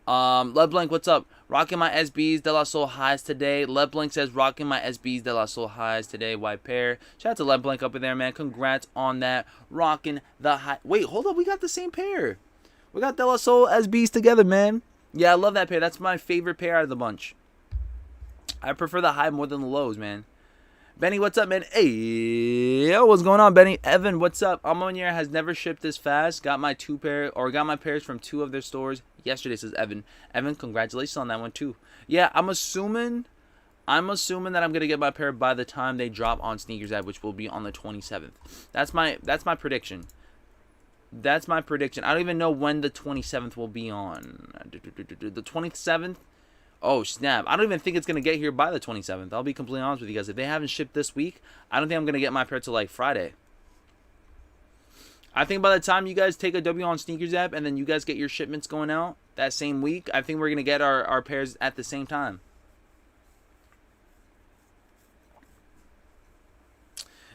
Speaker 3: Led Blank, what's up? Rocking my SBs De La Soul highs today. Led Blank says rocking my SBs De La Soul highs today. White pair. Shout out to Led Blank up in there, man. Congrats on that. Rocking the high. Wait, hold up. We got the same pair. We got De La Soul SBs together, man. Yeah, I love that pair. That's my favorite pair out of the bunch. I prefer the high more than the lows, man. Benny, what's up, man? Hey, yo, what's going on, Benny? Evan, what's up? Amonier has never shipped this fast. Got my pairs from 2 of their stores yesterday, says Evan. Evan, congratulations on that one too. Yeah, I'm assuming that I'm gonna get my pair by the time they drop on Sneakers app, which will be on the 27th. That's my prediction. That's my prediction. I don't even know when the 27th will be on. The 27th. Oh, snap. I don't even think it's going to get here by the 27th. I'll be completely honest with you guys. If they haven't shipped this week, I don't think I'm going to get my pair till like Friday. I think by the time you guys take a W on Sneakers app and then you guys get your shipments going out that same week, I think we're going to get our pairs at the same time.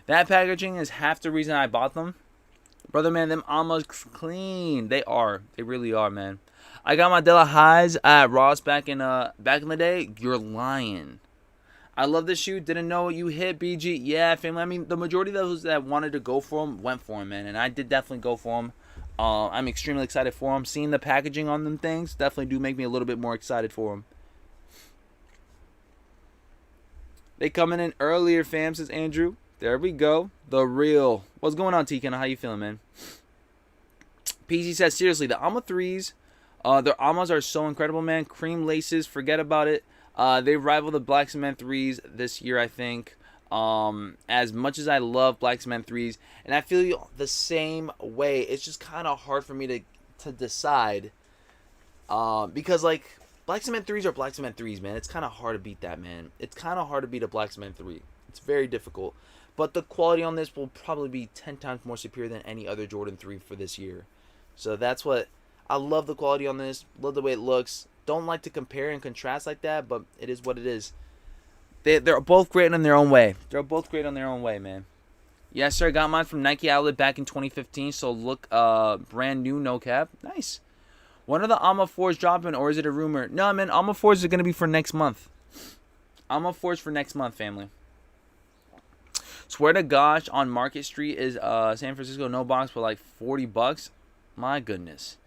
Speaker 3: That packaging is half the reason I bought them. Brother, man, them almost clean. They are. They really are, man. I got my De La highs at Ross back in the day. You're lying. I love this shoe. Didn't know you hit, BG. Yeah, family. I mean, the majority of those that wanted to go for them went for them, man. And I did definitely go for them. I'm extremely excited for them. Seeing the packaging on them things definitely do make me a little bit more excited for them. They coming in earlier, fam, says Andrew. There we go. The real. What's going on, T-Ken? How you feeling, man? PZ says, seriously, the Alma 3s, their Almas are so incredible, man. Cream laces, forget about it. They rival the Black Cement 3s this year, I think. As much as I love Black Cement 3s, and I feel the same way, it's just kind of hard for me to decide. Because, like, Black Cement 3s are Black Cement 3s, man. It's kind of hard to beat that, man. It's kind of hard to beat a Black Cement 3. It's very difficult. But the quality on this will probably be 10 times more superior than any other Jordan 3 for this year. So that's what I love, the quality on this. Love the way it looks. Don't like to compare and contrast like that, but it is what it is. They're both great in their own way. They're both great on their own way, man. Yes, sir. Got mine from Nike Outlet back in 2015. So look, brand new, no cap. Nice. When are the Alma 4s dropping, or is it a rumor? No, man. Alma 4s are gonna be for next month. Alma 4s for next month, family. Swear to gosh, on Market Street is San Francisco no box for like $40. My goodness.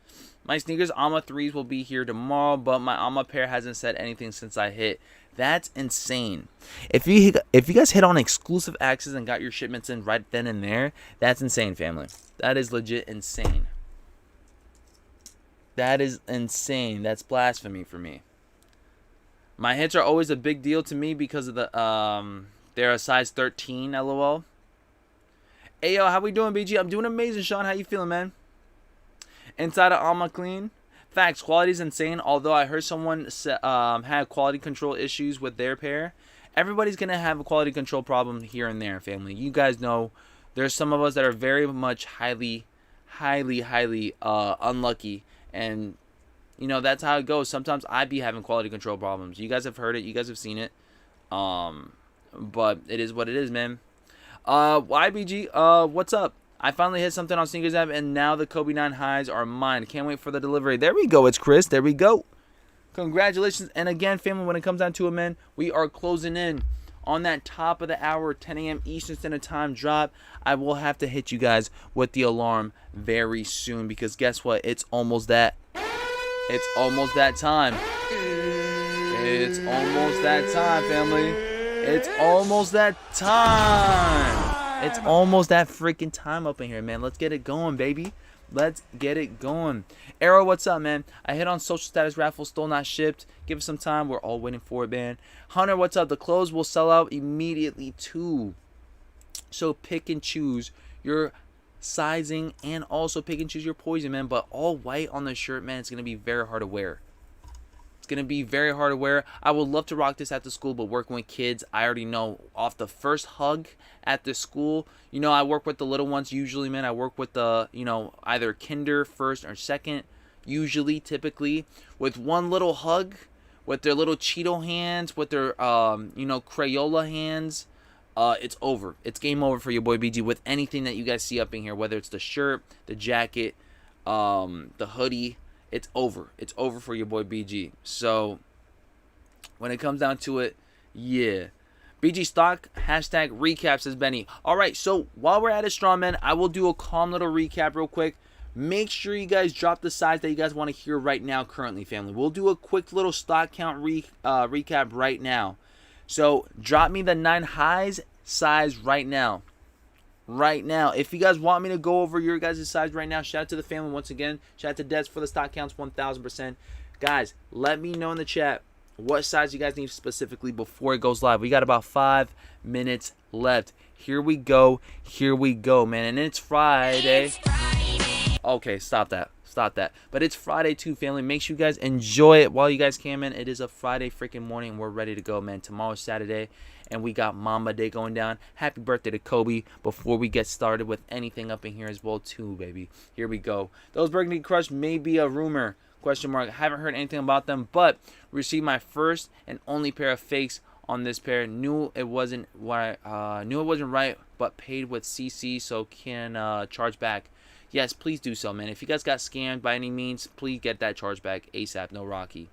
Speaker 3: My sneakers Alma 3s will be here tomorrow, but my Alma pair hasn't said anything since I hit. That's insane. If you guys hit on exclusive access and got your shipments in right then and there, that's insane, family. That is legit insane. That is insane. That's blasphemy for me. My hits are always a big deal to me because of the they're a size 13, lol. Hey yo, how we doing, BG? I'm doing amazing, Sean. How you feeling, man? Inside of Alma clean. Facts, quality is insane. Although I heard someone had quality control issues with their pair. Everybody's going to have a quality control problem here and there, family. You guys know there's some of us that are very much highly unlucky. And, you know, that's how it goes. Sometimes I be having quality control problems. You guys have heard it. You guys have seen it. But it is what it is, man. YBG, what's up? I finally hit something on Sneakers app, and now the Kobe 9 highs are mine. Can't wait for the delivery. There we go. It's Chris. There we go. Congratulations. And again, family, when it comes down to it, man, we are closing in on that top of the hour, 10 a.m. Eastern Standard Time drop. I will have to hit you guys with the alarm very soon because guess what? It's almost that. It's almost that time. It's almost that time, family. It's almost that time. It's almost that freaking time up in here, man. Let's get it going, baby. Let's get it going. Arrow, what's up, man? I hit on social status raffle, still not shipped. Give us some time. We're all waiting for it, man. Hunter, what's up? The clothes will sell out immediately, too. So pick and choose your sizing and also pick and choose your poison, man. But all white on the shirt, man, it's going to be very hard to wear. Gonna be very hard to wear. I would love to rock this at the school, but working with kids, I already know off the first hug at the school, you know, I work with the little ones usually, man. I work with the, you know, either kinder, first or second, usually, typically, with one little hug, with their little Cheeto hands, with their, you know, Crayola hands. It's over. It's game over for your boy BG with anything that you guys see up in here, whether it's the shirt, the jacket, the hoodie. It's over. It's over for your boy BG. So, when it comes down to it, yeah. BG stock, hashtag recap, says Benny. Alright, so while we're at it, strong men, I will do a calm little recap real quick. Make sure you guys drop the size that you guys want to hear right now currently, family. We'll do a quick little stock count recap right now. So, drop me the 9 highs size right now. Right now, if you guys want me to go over your guys' size right now, shout out to the family once again. Shout out to Des for the stock counts 1000%. Guys, let me know in the chat what size you guys need specifically before it goes live. We got about 5 minutes left. Here we go, man. And it's Friday. Okay, stop that. But it's Friday too, family. Make sure you guys enjoy it while you guys can, man. It is a Friday freaking morning. We're ready to go, man. Tomorrow's Saturday, and we got Mamba Day going down. Happy birthday to Kobe. Before we get started with anything up in here as well, too, baby. Here we go. Those Burgundy Crush may be a rumor. Question mark. I haven't heard anything about them, but received my first and only pair of fakes on this pair. Knew it wasn't right, but paid with CC, so can charge back. Yes, please do so, man. If you guys got scammed by any means, please get that charge back ASAP. No Rocky.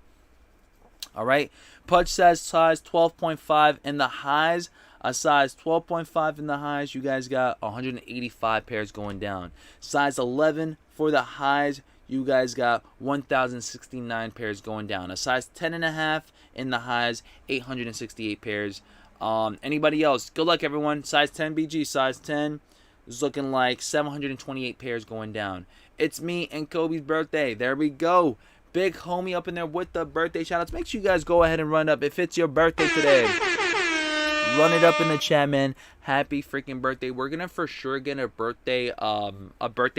Speaker 3: All right. Pudge says size 12.5 in the highs.
Speaker 1: A size 12.5 in the highs, you guys got 185 pairs going down. Size 11 for the highs, you guys got 1,069 pairs going down. A size 10.5 in the highs, 868 pairs. Anybody else? Good luck, everyone. Size 10 BG, size 10 is looking like 728 pairs going down. It's me and Kobe's birthday. There we go. Big homie up in there with the birthday shoutouts. Make sure you guys go ahead and run up if it's your birthday today. Run it up in the chat, man. Happy freaking birthday. We're gonna for sure get a birthday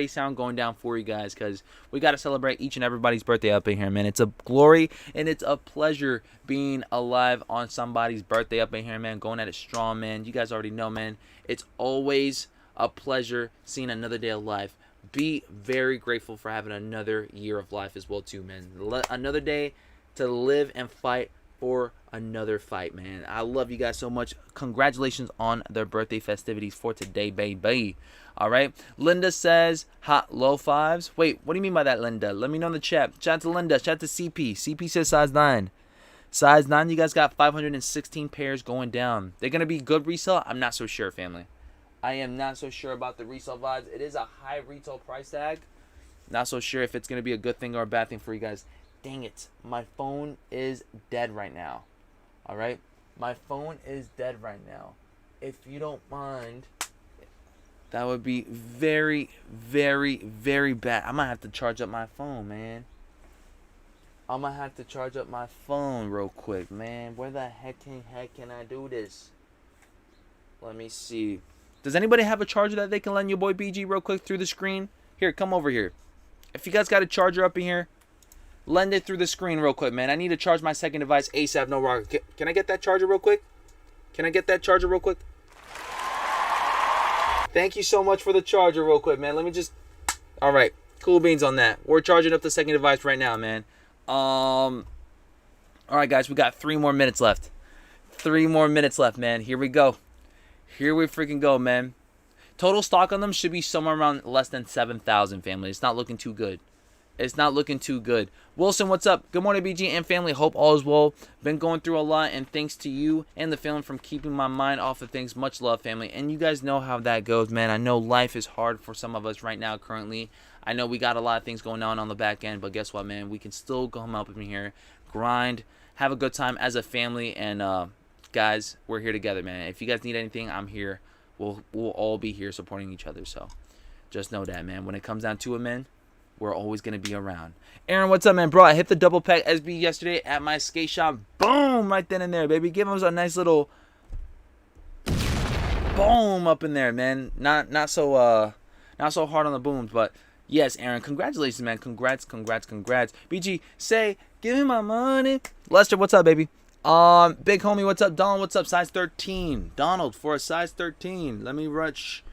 Speaker 1: sound going down for you guys, because we gotta celebrate each and everybody's birthday up in here, man. It's a glory and it's a pleasure being alive on somebody's birthday up in here, man. Going at it strong, man. You guys already know, man. It's always a pleasure seeing another day of life. Be very grateful for having another year of life as well too, man. Another day to live and fight for another fight, man. I love you guys so much. Congratulations on their birthday festivities for today, baby. All right. Linda says hot low fives. Wait, what do you mean by that, Linda? Let me know in the chat. Shout out to Linda. Shout out to CP. CP says size 9. Size 9, you guys got 516 pairs going down. They're going to be good resale? I'm not so sure, family. I am not so sure about the resale vibes. It is a high retail price tag. Not so sure if it's going to be a good thing or a bad thing for you guys. Dang it. My phone is dead right now. Alright? My phone is dead right now. If you don't mind, that would be very, very, very bad. I might have to charge up my phone, man. I'm going to have to charge up my phone real quick, man. Where the heck can I do this? Let me see. Does anybody have a charger that they can lend your boy BG real quick through the screen? Here, come over here. If you guys got a charger up in here, lend it through the screen real quick, man. I need to charge my second device ASAP. No rocket. Can I get that charger real quick? Can I get that charger real quick? Thank you so much for the charger real quick, man. Let me just... All right. Cool beans on that. We're charging up the second device right now, man. All right, guys. We got 3 more minutes left. 3 more minutes left, man. Here we go. Here we freaking go, man. Total stock on them should be somewhere around less than 7,000, family. It's not looking too good. It's not looking too good. Wilson, what's up? Good morning, BG and family. Hope all is well. Been going through a lot, and thanks to you and the family from keeping my mind off of things. Much love, family. And you guys know how that goes, man. I know life is hard for some of us right now currently. I know we got a lot of things going on the back end, but guess what, man? We can still come up in here, grind, have a good time as a family, and guys, we're here together, man. If you guys need anything, I'm here. We'll all be here supporting each other, so just know that, man. When it comes down to it, man, we're always going to be around. Aaron, what's up, man? Bro, I hit the double pack SB yesterday at my skate shop. Boom! Right then and there, baby. Give us a nice little boom up in there, man. Not so hard on the booms, but yes, Aaron, congratulations, man. Congrats. BG, say, give me my money. Lester, what's up, baby? Big homie, what's up? Donald, what's up? Size 13. Donald, for a size 13. Let me reach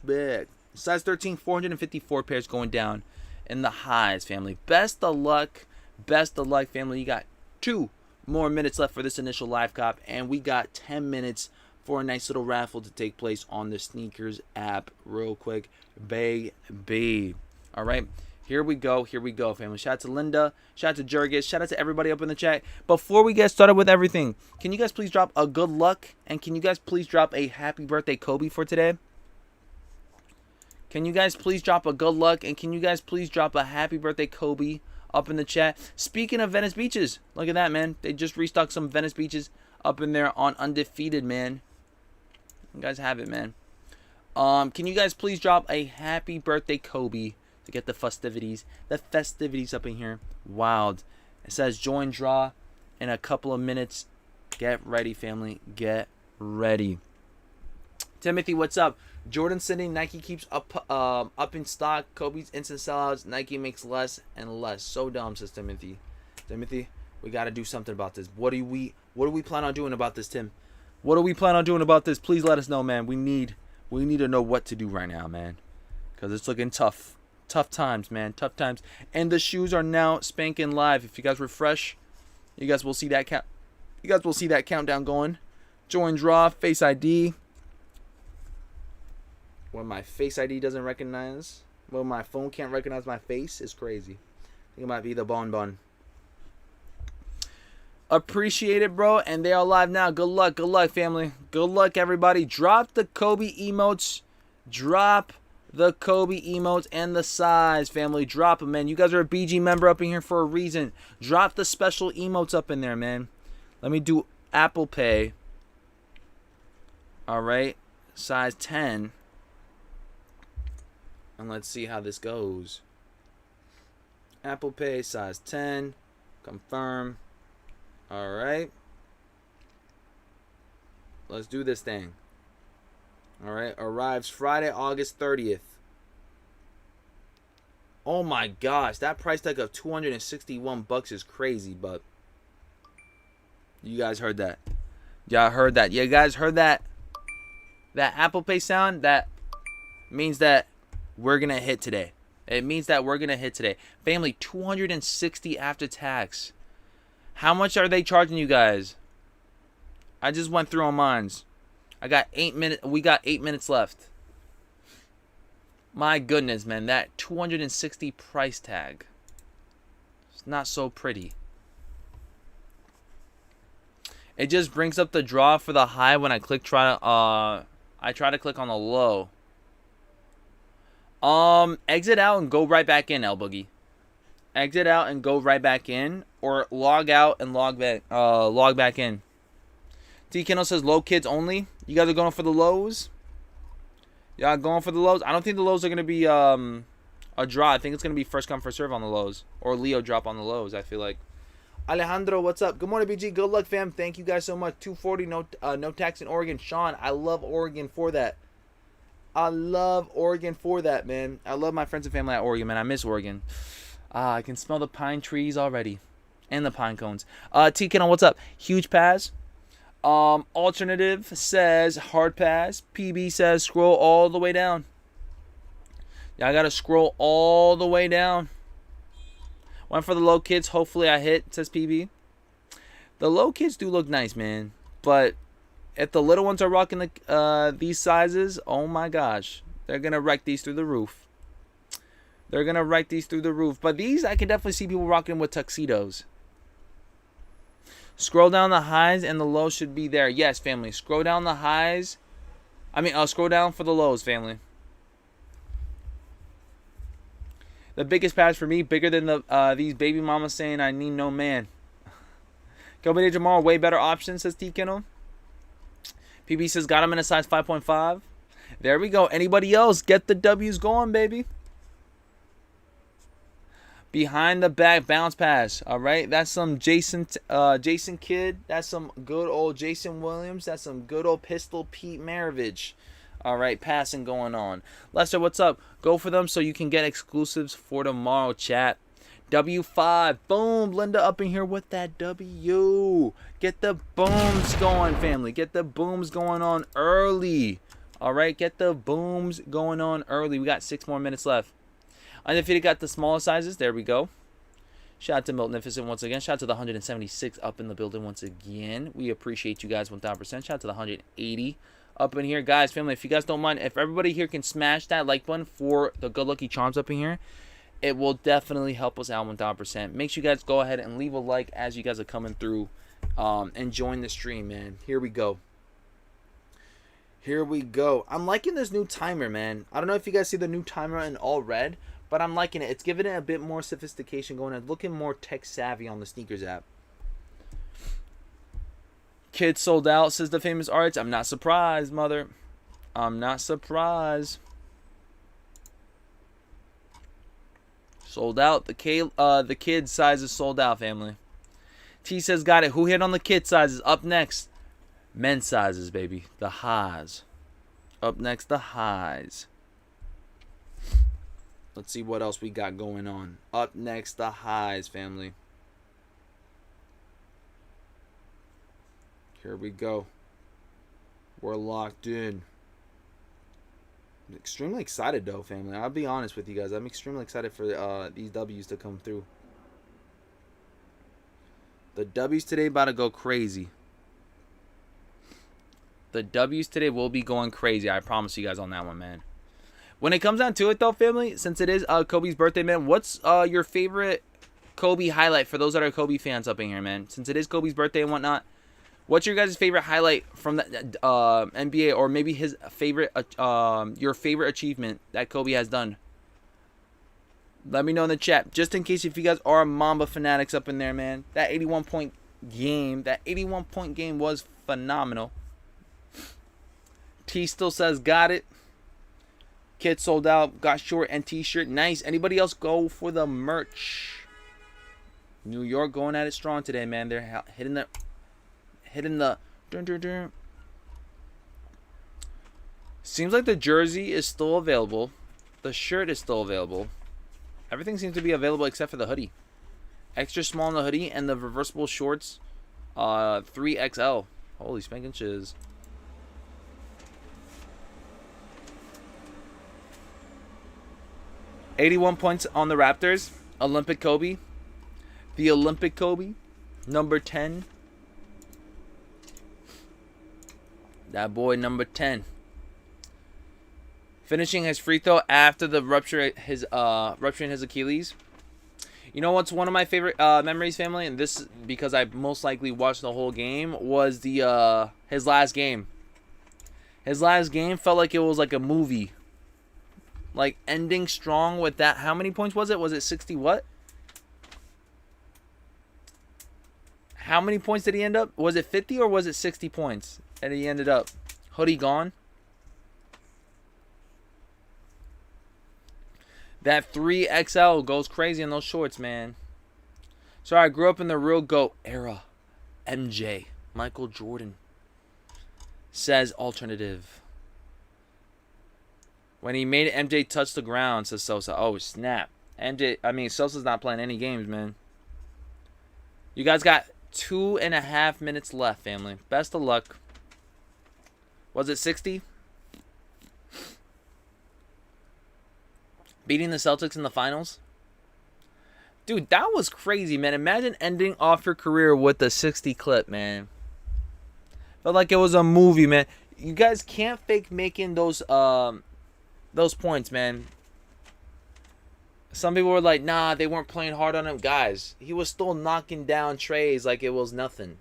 Speaker 1: back. Size 13, 454 pairs going down in the highs, family. Best of luck, family. You got 2 more minutes left for this initial live cop, and we got 10 minutes for a nice little raffle to take place on the sneakers app real quick, baby. All right. Here we go, family. Shout out to Linda. Shout out to Jurgis. Shout out to everybody up in the chat. Before we get started with everything, can you guys please drop a good luck? And can you guys please drop a happy birthday Kobe for today? Can you guys please drop a good luck? And can you guys please drop a happy birthday Kobe up in the chat? Speaking of Venice Beaches, look at that, man. They just restocked some Venice Beaches up in there on Undefeated, man. You guys have it, man. Can you guys please drop a happy birthday Kobe to get the festivities up in here wild? It says join draw in a couple of minutes. Get ready, family. Get ready. Timothy, what's up? Jordan sending Nike keeps up in stock. Kobe's instant sellouts. Nike makes less and less. So dumb, says Timothy. Timothy, we got to do something about this. What do we plan on doing about this, Tim? What do we plan on doing about this? Please let us know, man. We need to know what to do right now, man, because it's looking tough. Tough times, man. Tough times. And the shoes are now spanking live. If you guys refresh, you guys will see that count. You guys will see that countdown going. Join draw, Face ID. When my Face ID doesn't recognize, when my phone can't recognize my face, is crazy. I think it might be the bonbon.
Speaker 3: Appreciate it, bro. And they are live now. Good luck, family. Good luck, everybody. Drop the Kobe emotes. Drop the Kobe emotes and the size, family. Drop them, man. You guys are a BG member up in here for a reason. Drop the special emotes up in there, man. Let me do Apple Pay. All right. Size 10. And let's see how this goes. Apple Pay, size 10. Confirm. All right. Let's do this thing. All right. Arrives Friday, August 30th. Oh my gosh. That price tag of $261 is crazy, but you guys heard that. Y'all heard that. You guys heard that? That Apple Pay sound? That means that we're going to hit today. It means that we're going to hit today. Family, $260 after tax. How much are they charging you guys? I just went through on mines. I got 8 minutes. We got 8 minutes left. My goodness, man. That $260 price tag. It's not so pretty. It just brings up the draw for the high when I I try to click on the low. Exit out and go right back in, L Boogie. Exit out and go right back in, or log out and log back in. T Kendall says low kids only. You guys are going for the lows? Y'all going for the lows? I don't think the lows are gonna be a draw. I think it's gonna be first come first serve on the lows, or Leo drop on the lows. I feel like. Alejandro, what's up? Good morning, BG. Good luck, fam. Thank you guys so much. 240, no tax in Oregon. Sean, I love Oregon for that. I love Oregon for that, man. I love my friends and family at Oregon, man. I miss Oregon. I can smell the pine trees already. And the pine cones. T Kendall, what's up? Huge pass. Alternative says hard pass. PB says scroll all the way down. Yeah, I gotta scroll all the way down. Went for the low kids. Hopefully I hit, says PB. The low kids do look nice, man. But if the little ones are rocking these sizes, oh my gosh. They're going to wreck these through the roof. They're going to wreck these through the roof. But these, I can definitely see people rocking with tuxedos. Scroll down the highs and the lows should be there. Yes, family. Scroll down the highs. Scroll down for the lows, family. The biggest pass for me, bigger than these baby mamas saying I need no man. Kobe Jamal, way better option, says T Kendall. PB says got him in a size 5.5. There we go. Anybody else? Get the W's going, baby. Behind the back bounce pass. All right. That's some Jason Kidd. That's some good old Jason Williams. That's some good old Pistol Pete Maravich. All right, passing going on. Lester, what's up? Go for them so you can get exclusives for tomorrow, chat. W5. Boom. Linda up in here with that W. Get the booms going, family. Get the booms going on early. All right, get the booms going on early. We got 6 more minutes left. Undefeated got the smaller sizes. There we go. Shout out to Miltnificent once again. Shout out to the 176 up in the building once again. We appreciate you guys 1,000%. Shout out to the 180 up in here. Guys, family, if you guys don't mind, if everybody here can smash that like button for the Good Lucky Charms up in here, it will definitely help us out 1,000%. Make sure you guys go ahead and leave a like as you guys are coming through and join the stream, man. Here we go. Here we go. I'm liking this new timer, man. I don't know if you guys see the new timer in all red, but I'm liking it. It's giving it a bit more sophistication going on. Looking more tech savvy on the sneakers app. Kids sold out, says the famous Arts. I'm not surprised, mother. I'm not surprised. Sold out. The kid size is sold out, family. T says got it. Who hit on the kid sizes? Up next, men's sizes, baby. The highs. Up next, the highs. Let's see what else we got going on. Up next, the highs, family. Here we go. We're locked in. I'm extremely excited, though, family. I'll be honest with you guys. I'm extremely excited for these W's to come through. The W's today about to go crazy. The W's today will be going crazy. I promise you guys on that one, man. When it comes down to it, though, family, since it is Kobe's birthday, man, what's your favorite Kobe highlight for those that are Kobe fans up in here, man. Since it is Kobe's birthday and whatnot, what's your guys' favorite highlight from the NBA, or maybe his favorite, your favorite achievement that Kobe has done? Let me know in the chat, just in case if you guys are Mamba fanatics up in there, man. That 81-point game was phenomenal. T still says got it. Kid sold out, got short and t-shirt. Nice. Anybody else go for the merch? New York going at it strong today, man. They're hitting the dun, dun, dun. Seems like the jersey is still available. The shirt is still available. Everything seems to be available except for the hoodie. Extra small in the hoodie and the reversible shorts, 3XL. Holy spanking shiz. $81 points on the Raptors. Olympic Kobe. The Olympic Kobe. Number 10. That boy, number 10. Finishing his free throw after the rupturing his Achilles. You know what's one of my favorite memories, family? And this, because I most likely watched the whole game, was the his last game. His last game felt like it was like a movie. Like, ending strong with that. How many points was it? Was it 60 what? How many points did he end up? Was it 50 or was it 60 points? And he ended up. Hoodie gone. That 3XL goes crazy in those shorts, man. Sorry, I grew up in the real GOAT era. MJ. Michael Jordan. Says alternative. When he made it, MJ touched the ground, says Sosa. Oh, snap. Sosa's not playing any games, man. You guys got 2.5 minutes left, family. Best of luck. Was it 60? Beating the Celtics in the finals? Dude, that was crazy, man. Imagine ending off your career with a 60 clip, man. Felt like it was a movie, man. You guys can't fake making those points, man. Some people were like, nah, they weren't playing hard on him. Guys, he was still knocking down trays like it was nothing.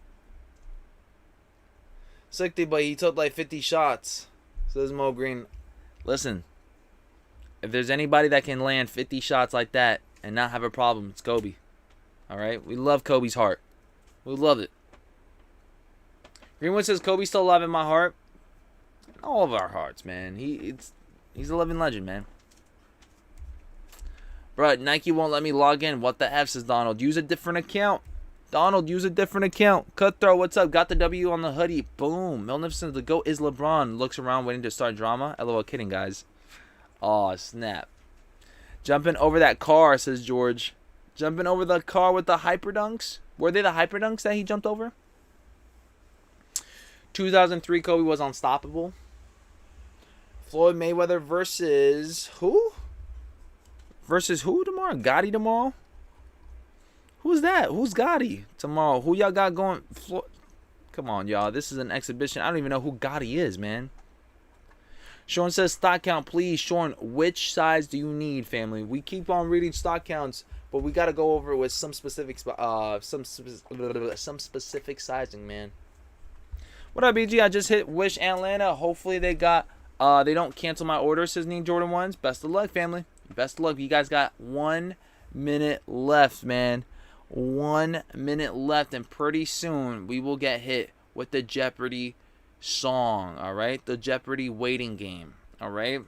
Speaker 3: 60, but he took like 50 shots. Says Mo Green. Listen, if there's anybody that can land 50 shots like that and not have a problem, it's Kobe. All right? We love Kobe's heart. We love it. Greenwood says, Kobe's still alive in my heart. All of our hearts, man. He's a living legend, man. Bruh, Nike won't let me log in. What the F, says Donald. Use a different account. Donald, use a different account. Cutthroat, what's up? Got the W on the hoodie. Boom. Magnificent, the GOAT is LeBron. Looks around waiting to start drama. LOL, kidding, guys. Aw, snap. Jumping over that car, says George. Jumping over the car with the hyperdunks. Were they the hyperdunks that he jumped over? 2003, Kobe was unstoppable. Floyd Mayweather versus who? Versus who tomorrow? Gotti tomorrow? Who's that? Who's Gotti tomorrow? Who y'all got going? Come on, y'all. This is an exhibition. I don't even know who Gotti is, man. Sean says stock count, please. Sean, which size do you need, family? We keep on reading stock counts, but we got to go over it with some specific sizing, man. What up, BG? I just hit Wish Atlanta. Hopefully they don't cancel my order, says Need Jordan 1s. Best of luck, family. Best of luck. You guys got 1 minute left, man. 1 minute left, and pretty soon we will get hit with the Jeopardy song, all right? The Jeopardy waiting game, all right?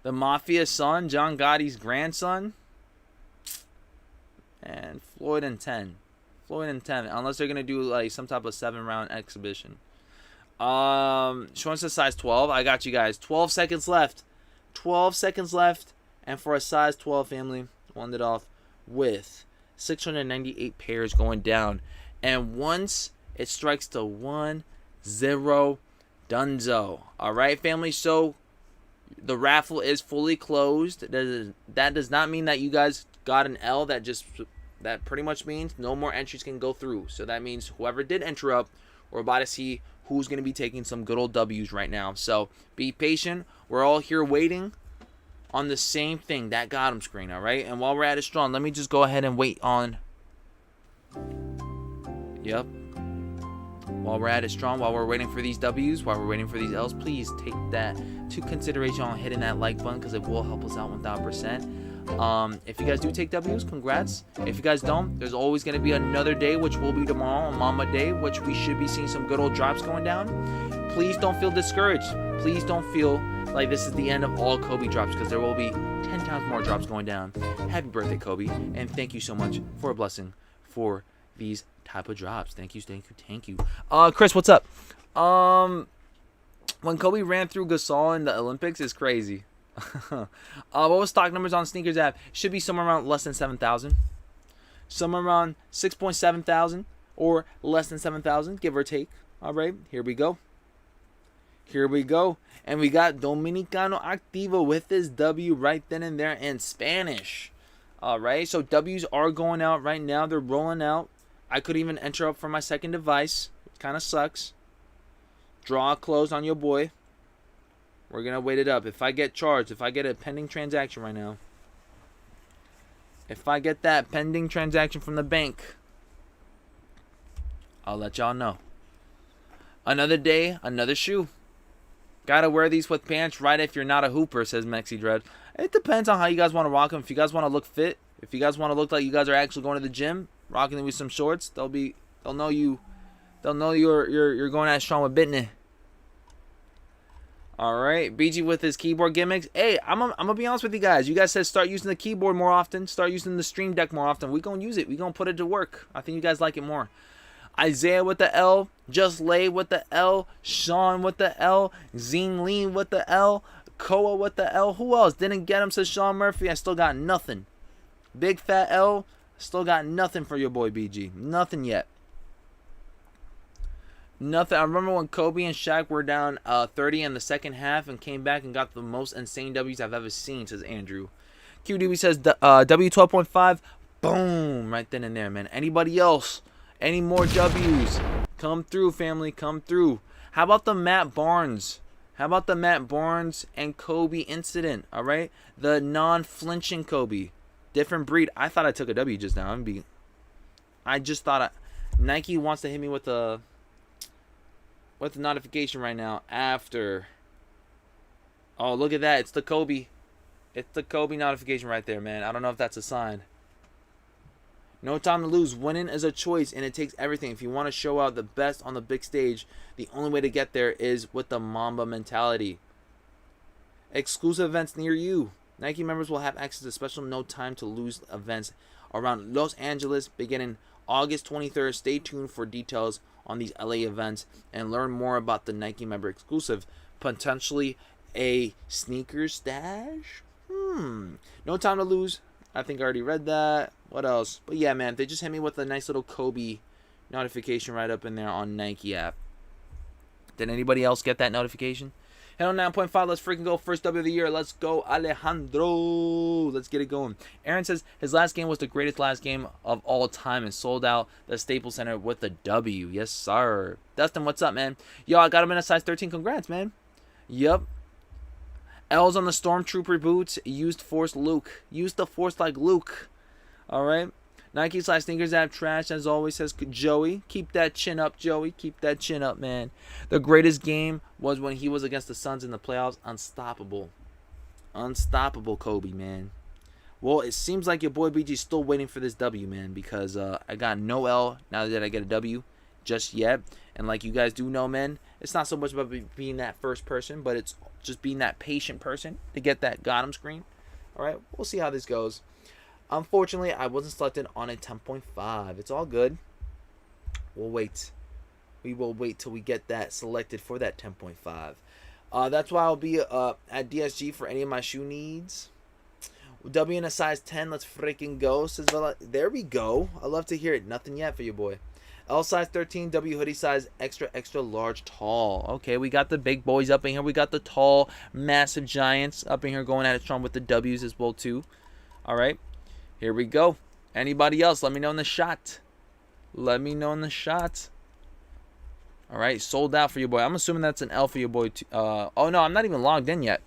Speaker 3: The Mafia's son, John Gotti's grandson, and Floyd and 10. Floyd and 10, unless they're going to do like some type of 7-round exhibition. Sean says size 12. I got you guys. 12 seconds left. 12 seconds left. And for a size 12 family, won it off with 698 pairs going down. And once it strikes to 1-0, dunzo. All right, family. So the raffle is fully closed. That does not mean that you guys got an L. That pretty much means no more entries can go through. So that means whoever did enter up, we're about to see who's going to be taking some good old W's right now. So be patient. We're all here waiting on the same thing, that got him screen, all right? And while we're at it strong, let me just go ahead and wait on. Yep. While we're at it strong, while we're waiting for these W's, while we're waiting for these L's, please take that to consideration on hitting that like button because it will help us out 1000%. If you guys do take W's, congrats. If you guys don't, there's always going to be another day, which will be tomorrow, on Mamba Day, which we should be seeing some good old drops going down. Please don't feel discouraged. Please don't feel like this is the end of all Kobe drops because there will be 10 times more drops going down. Happy birthday, Kobe, and thank you so much for a blessing for these type of drops. Thank you. Chris, what's up? When Kobe ran through Gasol in the Olympics is crazy. What was stock numbers on sneakers app? Should be somewhere around less than 7,000. Somewhere around 6.7 thousand or less than 7,000, give or take. All right, here we go. And we got Dominicano Activo with his W right then and there in Spanish. All right, so W's are going out right now. They're rolling out. I could even enter up for my second device. It kind of sucks. Draw a close on your boy. We're going to wait it up. If I get charged, if I get a pending transaction right now, if I get that pending transaction from the bank, I'll let y'all know. Another day, another shoe. Gotta wear these with pants, right? If you're not a hooper, says Mexi Dread. It depends on how you guys want to rock them. If you guys want to look fit, if you guys want to look like you guys are actually going to the gym, rocking them with some shorts, they'll know you're going at strong with Bitney. All right, BG with his keyboard gimmicks. Hey, I'm gonna be honest with you guys. You guys said start using the keyboard more often, start using the Stream Deck more often. We gonna use it. We gonna put it to work. I think you guys like it more. Isaiah with the L, Just Lay with the L, Sean with the L, Zine Lee with the L, Koa with the L. Who else didn't get him? Says Sean Murphy. I still got nothing. Big Fat L, still got nothing for your boy BG. Nothing yet. Nothing. I remember when Kobe and Shaq were down 30 in the second half and came back and got the most insane W's I've ever seen, says Andrew. QDB says W12.5. Boom. Right then and there, man. Anybody else? Any more W's? Come through, family. Come through. How about the Matt Barnes? How about the Matt Barnes and Kobe incident? All right? The non-flinching Kobe. Different breed. I thought I took a W just now. I just thought Nike wants to hit me with the notification right now after. Oh, look at that. It's the Kobe. It's the Kobe notification right there, man. I don't know if that's a sign. No time to lose. Winning is a choice, and it takes everything. If you want to show out the best on the big stage, the only way to get there is with the Mamba mentality. Exclusive events near you. Nike members will have access to special no time to lose events around Los Angeles beginning August 23rd. Stay tuned for details on these LA events and learn more about the Nike member exclusive. Potentially a sneaker stash? No time to lose. I think I already read that. What else? But yeah, man, they just hit me with a nice little Kobe notification right up in there on Nike app. Did anybody else get that notification? Head on 9.5. Let's freaking go. First W of the year. Let's go, Alejandro. Let's get it going. Aaron says his last game was the greatest last game of all time and sold out the Staples Center with a W. Yes, sir. Dustin, what's up, man? Yo, I got him in a size 13. Congrats, man. Yup. L's on the Stormtrooper boots. Used Force Luke. Used the Force like Luke. All right. Nike / sneakers app trash as always, says Joey. Keep that chin up, Joey. Keep that chin up, man. The greatest game was when he was against the Suns in the playoffs. Unstoppable. Unstoppable Kobe, man. Well, it seems like your boy BG's still waiting for this W, man, because I got no L now that I get a W just yet. And like you guys do know, man, it's not so much about being that first person, but it's just being that patient person to get that got him screen. All right, we'll see how this goes. Unfortunately, I wasn't selected on a 10.5. It's all good. We'll wait. We will wait till we get that selected for that 10.5. That's why I'll be at DSG for any of my shoe needs. W in a size 10. Let's freaking go. Says there we go. I love to hear it. Nothing yet for your boy. L size 13. W hoodie size extra large tall. Okay, we got the big boys up in here. We got the tall, massive giants up in here going at it strong with the W's as well too. All right. Here we go. Anybody else? Let me know in the shot. Let me know in the shot. All right, sold out for your boy. I'm assuming that's an L for your boy. Oh, no, I'm not even logged in yet.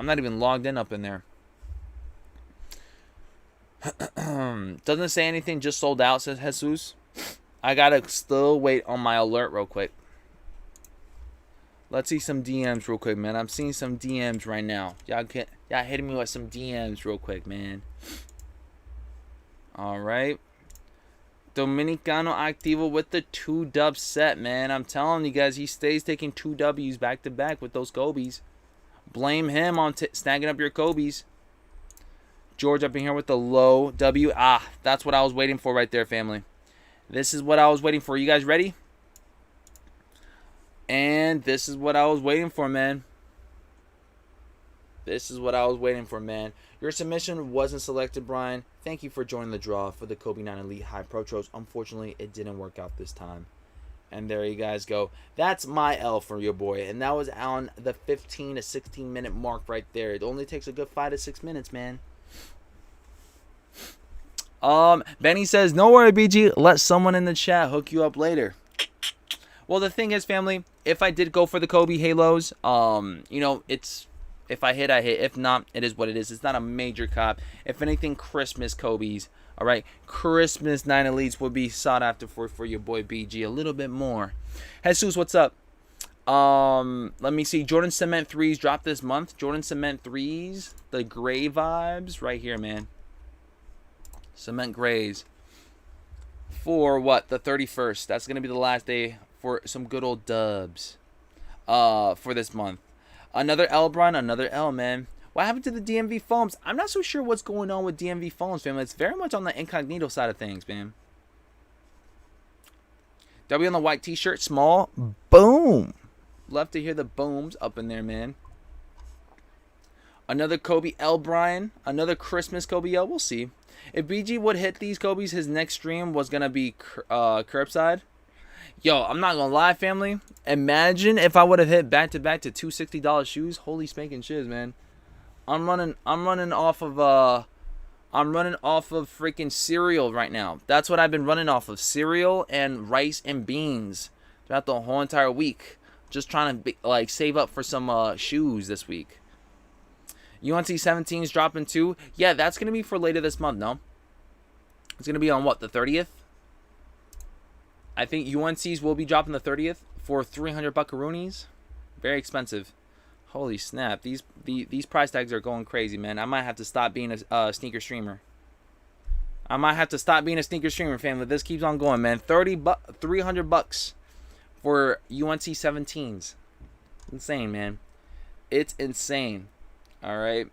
Speaker 3: I'm not even logged in up in there. Doesn't say anything, just sold out, says Jesus. I gotta still wait on my alert real quick. Let's see some DMs real quick, man. I'm seeing some DMs right now. Y'all hitting me with some DMs real quick, man. All right. Dominicano Activo with the 2-dub set, man. I'm telling you guys, he stays taking 2 W's back to back with those Kobe's. Blame him on snagging up your Kobe's. George up in here with the low W. Ah, that's what I was waiting for right there, family. This is what I was waiting for. You guys ready? And this is what I was waiting for, man. This is what I was waiting for, man. Your submission wasn't selected, Brian. Thank you for joining the draw for the Kobe 9 Elite High Pro Tros. Unfortunately, it didn't work out this time. And there you guys go. That's my L for your boy. And that was on the 15 to 16 minute mark right there. It only takes a good 5 to 6 minutes, man. Benny says, no worry, BG. Let someone in the chat hook you up later. Well, the thing is, family, if I did go for the Kobe Halos, it's if I hit, I hit. If not, it is what it is. It's not a major cop. If anything, Christmas Kobe's, all right? Christmas 9 Elites would be sought after for your boy BG a little bit more. Jesus, what's up? Let me see. Jordan Cement 3s dropped this month. Jordan Cement 3s, the gray vibes right here, man. Cement grays. For what? The 31st. That's going to be the last day for some good old dubs for this month. Another L, Brian. Another L, man. What happened to the DMV foams? I'm not so sure what's going on with DMV foams, family. It's very much on the incognito side of things, man. W on the white t-shirt. Small. Boom. Love to hear the booms up in there, man. Another Kobe L, Brian. Another Christmas Kobe L. We'll see. If BG would hit these Kobe's, his next stream was going to be curbside. Yo, I'm not going to lie, family. Imagine if I would have hit back-to-back to $260 shoes. Holy spanking shiz, man. I'm running off of freaking cereal right now. That's what I've been running off of. Cereal and rice and beans throughout the whole entire week. Just trying to save up for some shoes this week. UNC 17's dropping too. Yeah, that's going to be for later this month, no? It's going to be on what, the 30th? I think UNC's will be dropping the 30th for 300 buckaroonies. Very expensive. Holy snap. These price tags are going crazy, man. I might have to stop being a sneaker streamer. I might have to stop being a sneaker streamer, family. This keeps on going, man. 300 bucks for UNC 17s. Insane, man. It's insane. All right.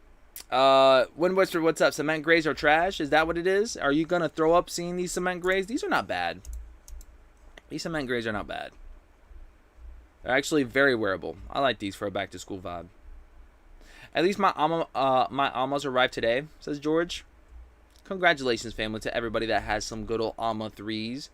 Speaker 3: Winwester, what's up? Cement grays are trash? Is that what it is? Are you going to throw up seeing these cement grays? These are not bad. These cement grays are not bad. They're actually very wearable. I like these for a back-to-school vibe. At least my Almas arrived today, says George. Congratulations, family, to everybody that has some good old Alma 3s.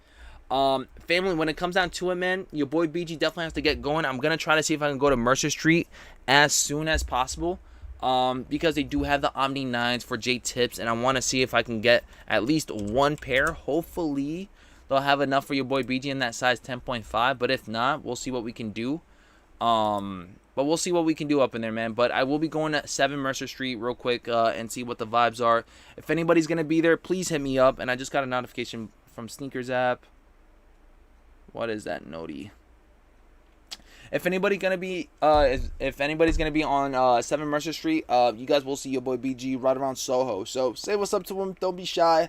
Speaker 3: Family, when it comes down to it, man, your boy BG definitely has to get going. I'm going to try to see if I can go to Mercer Street as soon as possible. Because they do have the Omni 9s for J Tips, and I want to see if I can get at least one pair. Hopefully, they'll have enough for your boy BG in that size 10.5, but if not, we'll see what we can do. But we'll see what we can do up in there, man. But I will be going to 7 Mercer Street real quick and see what the vibes are. If anybody's going to be there, please hit me up. And I just got a notification from Sneakers app. What is that, Noti? If anybody's gonna be on 7 Mercer Street, you guys will see your boy BG right around Soho. So say what's up to him. Don't be shy.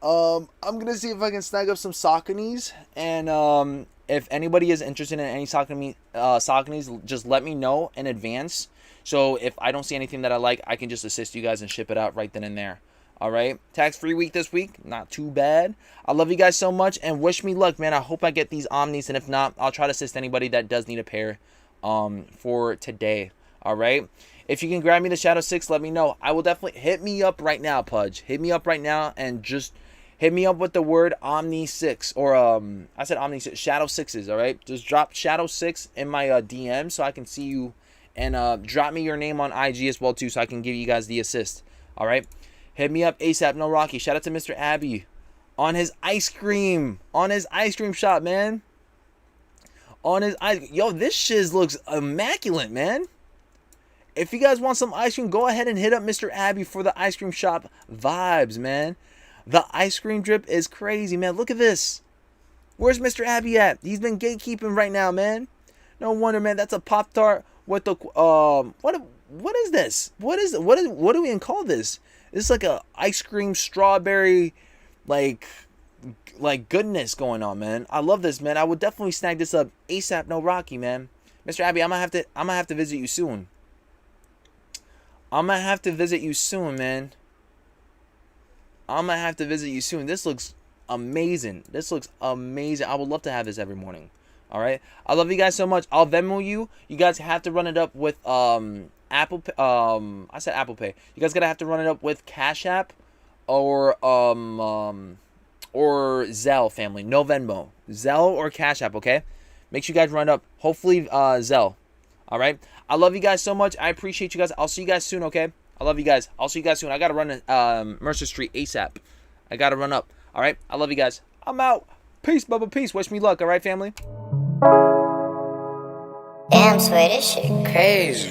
Speaker 3: I'm gonna see if I can snag up some Sauconys, and if anybody is interested in any Sauconys, just let me know in advance. So if I don't see anything that I like, I can just assist you guys and ship it out right then and there. All right, tax-free week this week, not too bad. I love you guys so much, and wish me luck, man. I hope I get these Omnis, and if not, I'll try to assist anybody that does need a pair for today. All right, if you can grab me the Shadow 6, let me know. I will definitely hit me up right now, Pudge. Hit me up right now, and just hit me up with the word Omni 6, or I said Omni 6, Shadow 6s. All right, just drop Shadow 6 in my DM so I can see you, and drop me your name on IG as well too, so I can give you guys the assist. All right. Hit me up ASAP, no Rocky. Shout out to Mr. Abby on his ice cream shop, man. On his ice, yo, this shiz looks immaculate, man. if you guys want some ice cream, go ahead and hit up Mr. Abby for the ice cream shop vibes, man. The ice cream drip is crazy, man. Look at this. Where's Mr. Abby at? He's been gatekeeping right now, man. No wonder, man. That's a Pop-Tart with the what is this? What do we even call this? This is like a ice cream strawberry like goodness going on, man. I love this, man. I would definitely snag this up ASAP, no Rocky, man. Mr. Abby, I'm gonna have to visit you soon. I'm gonna have to visit you soon, man. I'm gonna have to visit you soon. This looks amazing. This looks amazing. I would love to have this every morning. All right. I love you guys so much. I'll Venmo you. You guys have to run it up with Apple. I said Apple Pay. You guys gotta have to run it up with Cash App or Zelle, family. No Venmo. Zelle or Cash App. Okay. Make sure you guys run it up. Hopefully Zelle. All right. I love you guys so much. I appreciate you guys. I'll see you guys soon. Okay. I love you guys. I'll see you guys soon. I gotta run Mercer Street ASAP. I gotta run up. All right. I love you guys. I'm out. Peace, Bubba. Peace. Wish me luck. All right, family.
Speaker 4: Damn, swear this shit crazy.